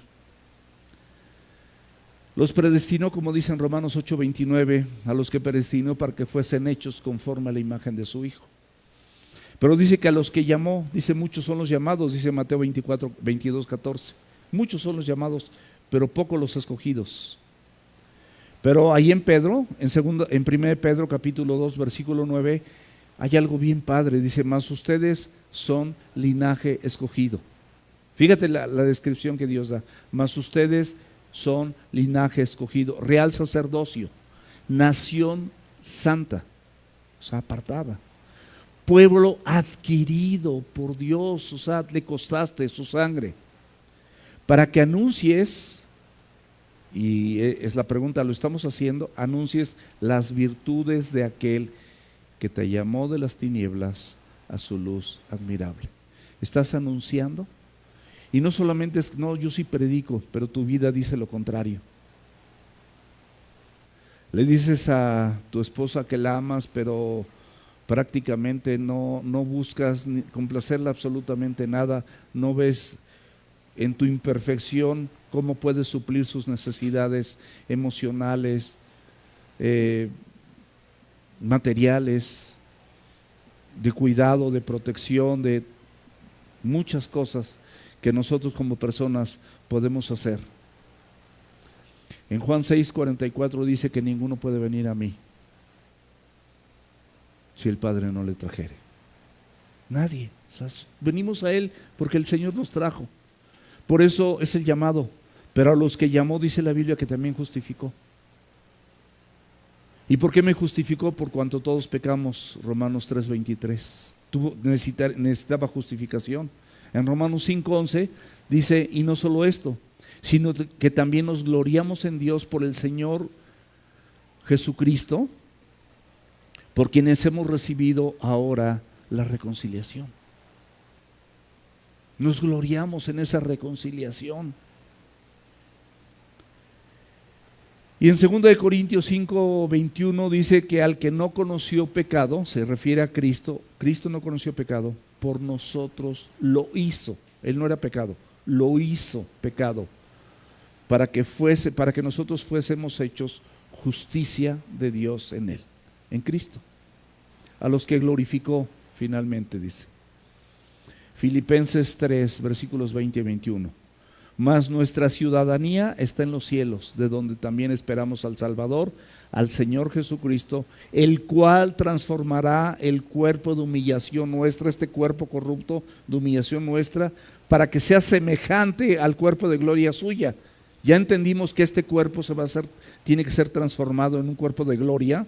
Los predestinó, como dice en Romanos 8:29, a los que predestinó para que fuesen hechos conforme a la imagen de su Hijo. Pero dice que a los que llamó, dice muchos son los llamados, dice Mateo 24, 22, 14. Muchos son los llamados, pero pocos los escogidos. Pero ahí en Pedro, en 1 Pedro capítulo 2, versículo 9, hay algo bien padre, dice, mas ustedes son linaje escogido. Fíjate la descripción que Dios da, mas ustedes son linaje escogido, real sacerdocio, nación santa, o sea, apartada, pueblo adquirido por Dios, o sea, le costaste su sangre, para que anuncies, y es la pregunta, ¿lo estamos haciendo? Anuncies las virtudes de aquel que te llamó de las tinieblas a su luz admirable. ¿Estás anunciando? Y no solamente es, no, yo sí predico, pero tu vida dice lo contrario. Le dices a tu esposa que la amas, pero prácticamente no buscas complacerla absolutamente nada, no ves en tu imperfección cómo puedes suplir sus necesidades emocionales, materiales, de cuidado, de protección, de muchas cosas que nosotros como personas podemos hacer. En Juan 6:44 dice que ninguno puede venir a mí si el Padre no le trajere. Nadie. O sea, venimos a Él porque el Señor nos trajo. Por eso es el llamado. Pero a los que llamó, dice la Biblia, que también justificó. ¿Y por qué me justificó? Por cuanto todos pecamos, Romanos 3:23. Necesitaba justificación. En Romanos 5:11 dice, y no solo esto, sino que también nos gloriamos en Dios por el Señor Jesucristo, por quienes hemos recibido ahora la reconciliación. Nos gloriamos en esa reconciliación. Y en 2 Corintios 5:21 dice que al que no conoció pecado, se refiere a Cristo, Cristo no conoció pecado, por nosotros lo hizo. Él no era pecado, lo hizo pecado, para que nosotros fuésemos hechos justicia de Dios en Él, en Cristo, a los que glorificó finalmente, dice. Filipenses 3, versículos 20 y 21. Mas nuestra ciudadanía está en los cielos, de donde también esperamos al Salvador, al Señor Jesucristo, el cual transformará el cuerpo de humillación nuestra, este cuerpo corrupto de humillación nuestra, para que sea semejante al cuerpo de gloria suya. Ya entendimos que este cuerpo tiene que ser transformado en un cuerpo de gloria,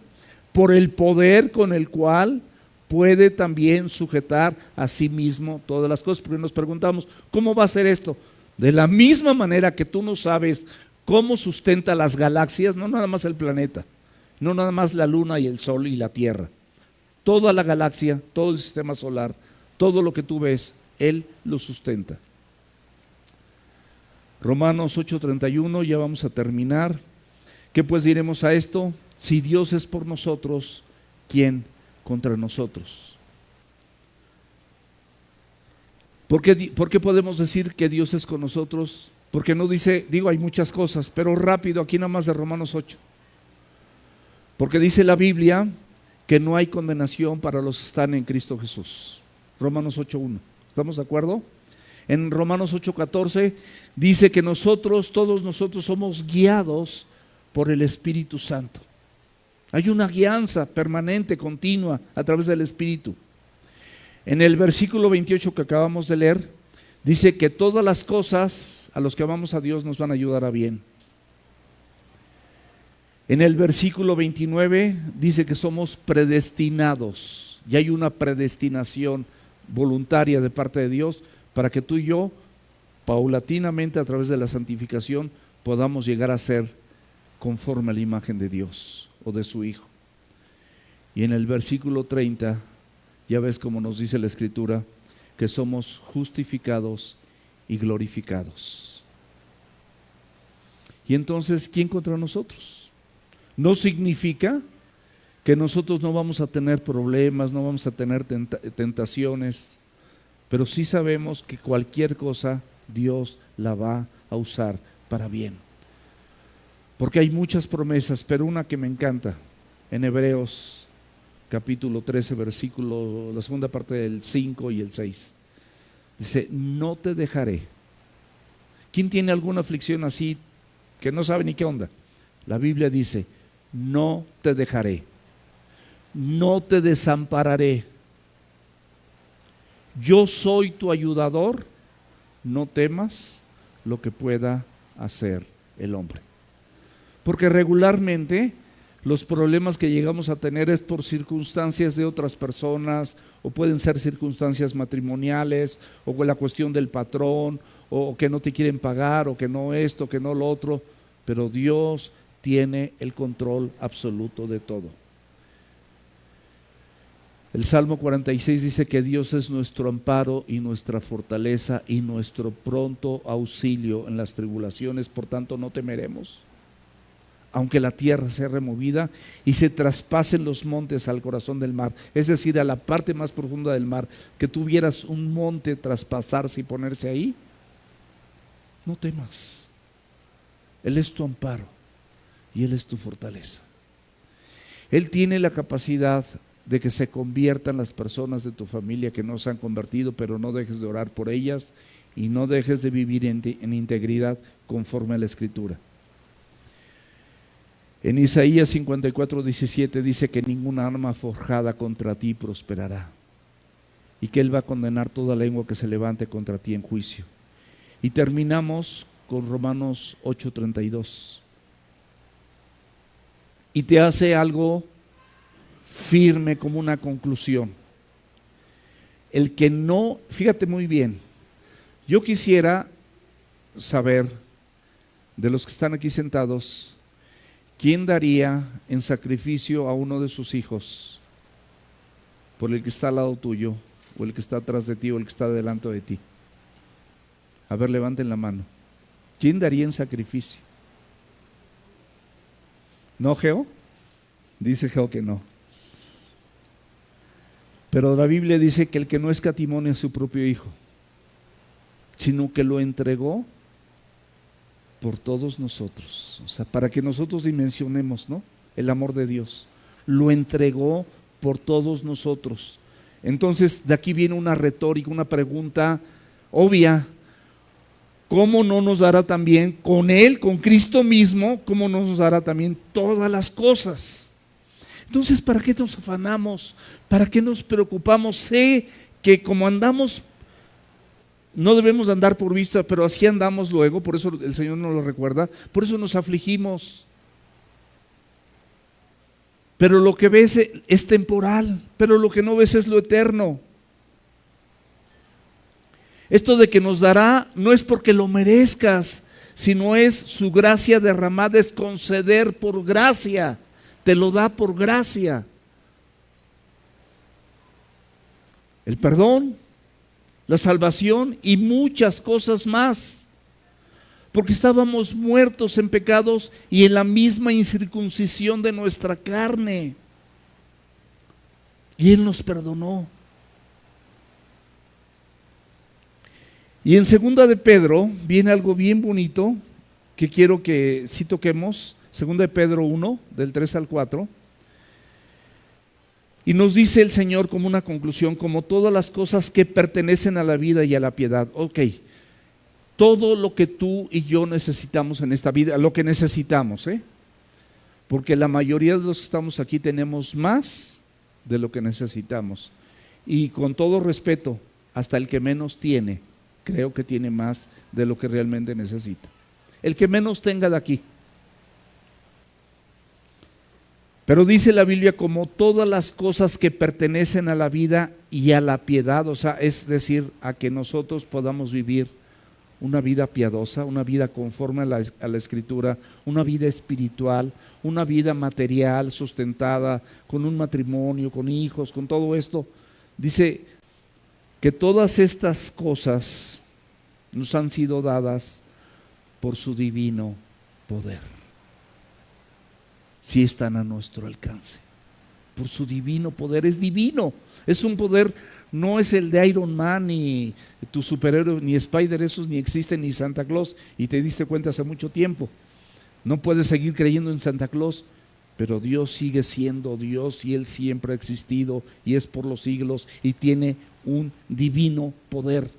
por el poder con el cual puede también sujetar a sí mismo todas las cosas. Porque nos preguntamos, ¿cómo va a ser esto? De la misma manera que tú no sabes cómo sustenta las galaxias, no nada más el planeta, no nada más la luna y el sol y la tierra, toda la galaxia, todo el sistema solar, todo lo que tú ves, Él lo sustenta. Romanos 8:31, ya vamos a terminar. ¿Qué pues diremos a esto? Si Dios es por nosotros, ¿quién contra nosotros? ¿Por qué podemos decir que Dios es con nosotros? Porque no dice, hay muchas cosas, pero rápido, aquí nada más de Romanos 8. Porque dice la Biblia que no hay condenación para los que están en Cristo Jesús. Romanos 8:1. ¿Estamos de acuerdo? En Romanos 8:14 dice que todos nosotros somos guiados por el Espíritu Santo. Hay una guianza permanente, continua, a través del Espíritu. En el versículo 28 que acabamos de leer, dice que todas las cosas a los que amamos a Dios nos van a ayudar a bien. En el versículo 29 dice que somos predestinados, y hay una predestinación voluntaria de parte de Dios para que tú y yo, paulatinamente a través de la santificación, podamos llegar a ser conforme a la imagen de Dios o de su Hijo. Y en el versículo 30, ya ves como nos dice la Escritura, que somos justificados y glorificados. Y entonces, ¿quién contra nosotros? No significa que nosotros no vamos a tener problemas, no vamos a tener tentaciones, pero sí sabemos que cualquier cosa Dios la va a usar para bien. Porque hay muchas promesas, pero una que me encanta, en Hebreos capítulo 13, versículo, la segunda parte del 5 y el 6. Dice, no te dejaré. ¿Quién tiene alguna aflicción así que no sabe ni qué onda? La Biblia dice, no te dejaré, no te desampararé. Yo soy tu ayudador, no temas lo que pueda hacer el hombre. Porque regularmente los problemas que llegamos a tener es por circunstancias de otras personas, o pueden ser circunstancias matrimoniales, o con la cuestión del patrón, o que no te quieren pagar, o que no esto, que no lo otro, pero Dios tiene el control absoluto de todo. El Salmo 46 dice que Dios es nuestro amparo y nuestra fortaleza y nuestro pronto auxilio en las tribulaciones, por tanto no temeremos. Aunque la tierra sea removida y se traspasen los montes al corazón del mar, es decir, a la parte más profunda del mar, que tuvieras un monte traspasarse y ponerse ahí, no temas. Él es tu amparo y Él es tu fortaleza. Él tiene la capacidad de que se conviertan las personas de tu familia que no se han convertido, pero no dejes de orar por ellas y no dejes de vivir en integridad conforme a la Escritura. En Isaías 54:17 dice que ninguna arma forjada contra ti prosperará y que Él va a condenar toda lengua que se levante contra ti en juicio. Y terminamos con Romanos 8:32 y te hace algo firme como una conclusión. El que no, fíjate muy bien, yo quisiera saber de los que están aquí sentados, ¿quién daría en sacrificio a uno de sus hijos por el que está al lado tuyo, o el que está atrás de ti, o el que está delante de ti? A ver, levanten la mano. ¿Quién daría en sacrificio? ¿No, Geo? Dice Geo que no. Pero la Biblia dice que el que no escatimó a su propio hijo, sino que lo entregó por todos nosotros, o sea, para que nosotros dimensionemos, ¿no?, el amor de Dios, lo entregó por todos nosotros. Entonces, de aquí viene una retórica, una pregunta obvia: ¿cómo no nos dará también con Él, con Cristo mismo, cómo no nos dará también todas las cosas? Entonces, ¿para qué nos afanamos? ¿Para qué nos preocupamos? Sé que como andamos, no debemos andar por vista, pero así andamos luego, por eso el Señor nos lo recuerda, por eso nos afligimos. Pero lo que ves es temporal, pero lo que no ves es lo eterno. Esto de que nos dará no es porque lo merezcas, sino es su gracia derramada, es conceder por gracia, te lo da por gracia. El perdón, la salvación y muchas cosas más, porque estábamos muertos en pecados y en la misma incircuncisión de nuestra carne, y Él nos perdonó. Y en segunda de Pedro viene algo bien bonito que quiero que sí toquemos, segunda de Pedro 1, del 3 al 4. Y nos dice el Señor como una conclusión, como todas las cosas que pertenecen a la vida y a la piedad. Ok, todo lo que tú y yo necesitamos en esta vida, lo que necesitamos, porque la mayoría de los que estamos aquí tenemos más de lo que necesitamos. Y con todo respeto, hasta el que menos tiene, creo que tiene más de lo que realmente necesita. El que menos tenga de aquí. Pero dice la Biblia, como todas las cosas que pertenecen a la vida y a la piedad, o sea, es decir, a que nosotros podamos vivir una vida piadosa, una vida conforme a la Escritura, una vida espiritual, una vida material sustentada, con un matrimonio, con hijos, con todo esto. Dice que todas estas cosas nos han sido dadas por su divino poder. Si están a nuestro alcance, por su divino poder. Es divino, es un poder, no es el de Iron Man, ni tu superhéroe, ni Spider, esos ni existen, ni Santa Claus, y te diste cuenta hace mucho tiempo. No puedes seguir creyendo en Santa Claus, pero Dios sigue siendo Dios y Él siempre ha existido y es por los siglos y tiene un divino poder.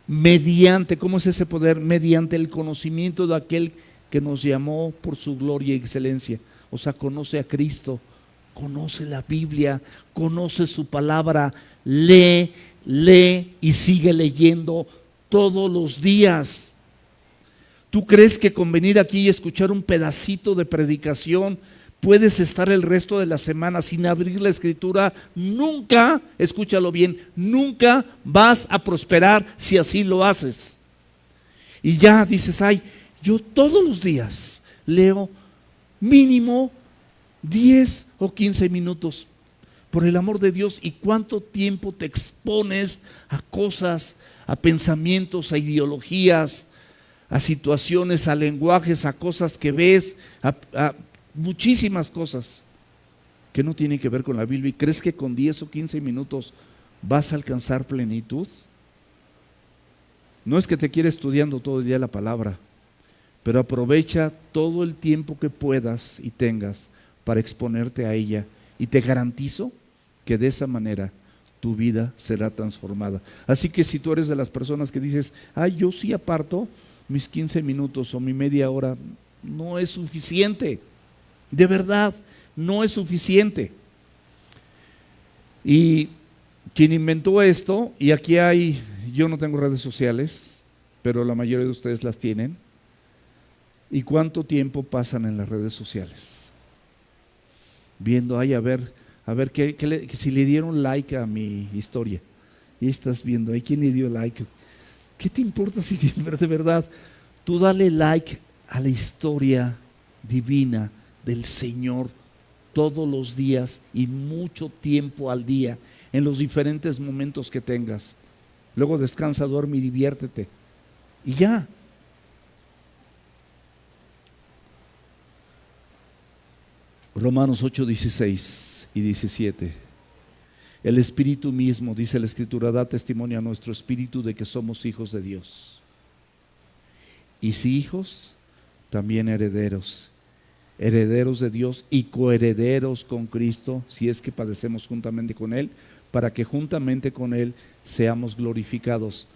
Mediante, ¿cómo es ese poder? Mediante el conocimiento de aquel que nos llamó por su gloria y excelencia. O sea, conoce a Cristo, conoce la Biblia, conoce su palabra, lee y sigue leyendo todos los días. ¿Tú crees que con venir aquí y escuchar un pedacito de predicación puedes estar el resto de la semana sin abrir la Escritura? Nunca, escúchalo bien, nunca vas a prosperar si así lo haces. Y ya dices, ay, yo todos los días leo mínimo 10 o 15 minutos. Por el amor de Dios, ¿y cuánto tiempo te expones a cosas, a pensamientos, a ideologías, a situaciones, a lenguajes, a cosas que ves, a muchísimas cosas que no tienen que ver con la Biblia? ¿Y crees que con 10 o 15 minutos vas a alcanzar plenitud? No es que te quiera estudiando todo el día la palabra, pero aprovecha todo el tiempo que puedas y tengas para exponerte a ella, y te garantizo que de esa manera tu vida será transformada. Así que si tú eres de las personas que dices, ay, yo sí aparto mis 15 minutos o mi media hora, no es suficiente, de verdad, no es suficiente. Y quien inventó esto, y aquí hay, yo no tengo redes sociales, pero la mayoría de ustedes las tienen. ¿Y cuánto tiempo pasan en las redes sociales? Viendo, ay, a ver si le dieron like a mi historia. Y estás viendo, ay, ¿quién le dio like? ¿Qué te importa si de verdad? Tú dale like a la historia divina del Señor todos los días y mucho tiempo al día, en los diferentes momentos que tengas. Luego descansa, duerme y diviértete. Y ya. Romanos 8, 16 y 17. El Espíritu mismo, dice la Escritura, da testimonio a nuestro espíritu de que somos hijos de Dios. Y si hijos, también herederos. Herederos de Dios y coherederos con Cristo, si es que padecemos juntamente con Él, para que juntamente con Él seamos glorificados.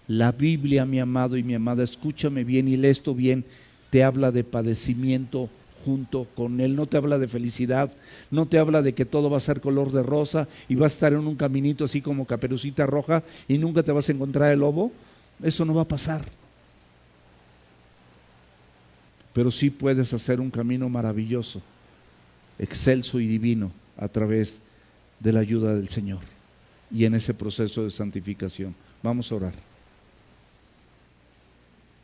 La Biblia, mi amado y mi amada, escúchame bien y lee esto bien, te habla de padecimiento junto con Él. No te habla de felicidad, no te habla de que todo va a ser color de rosa y vas a estar en un caminito así como Caperucita Roja y nunca te vas a encontrar el lobo. Eso no va a pasar. Pero sí puedes hacer un camino maravilloso, excelso y divino a través de la ayuda del Señor y en ese proceso de santificación. Vamos a orar.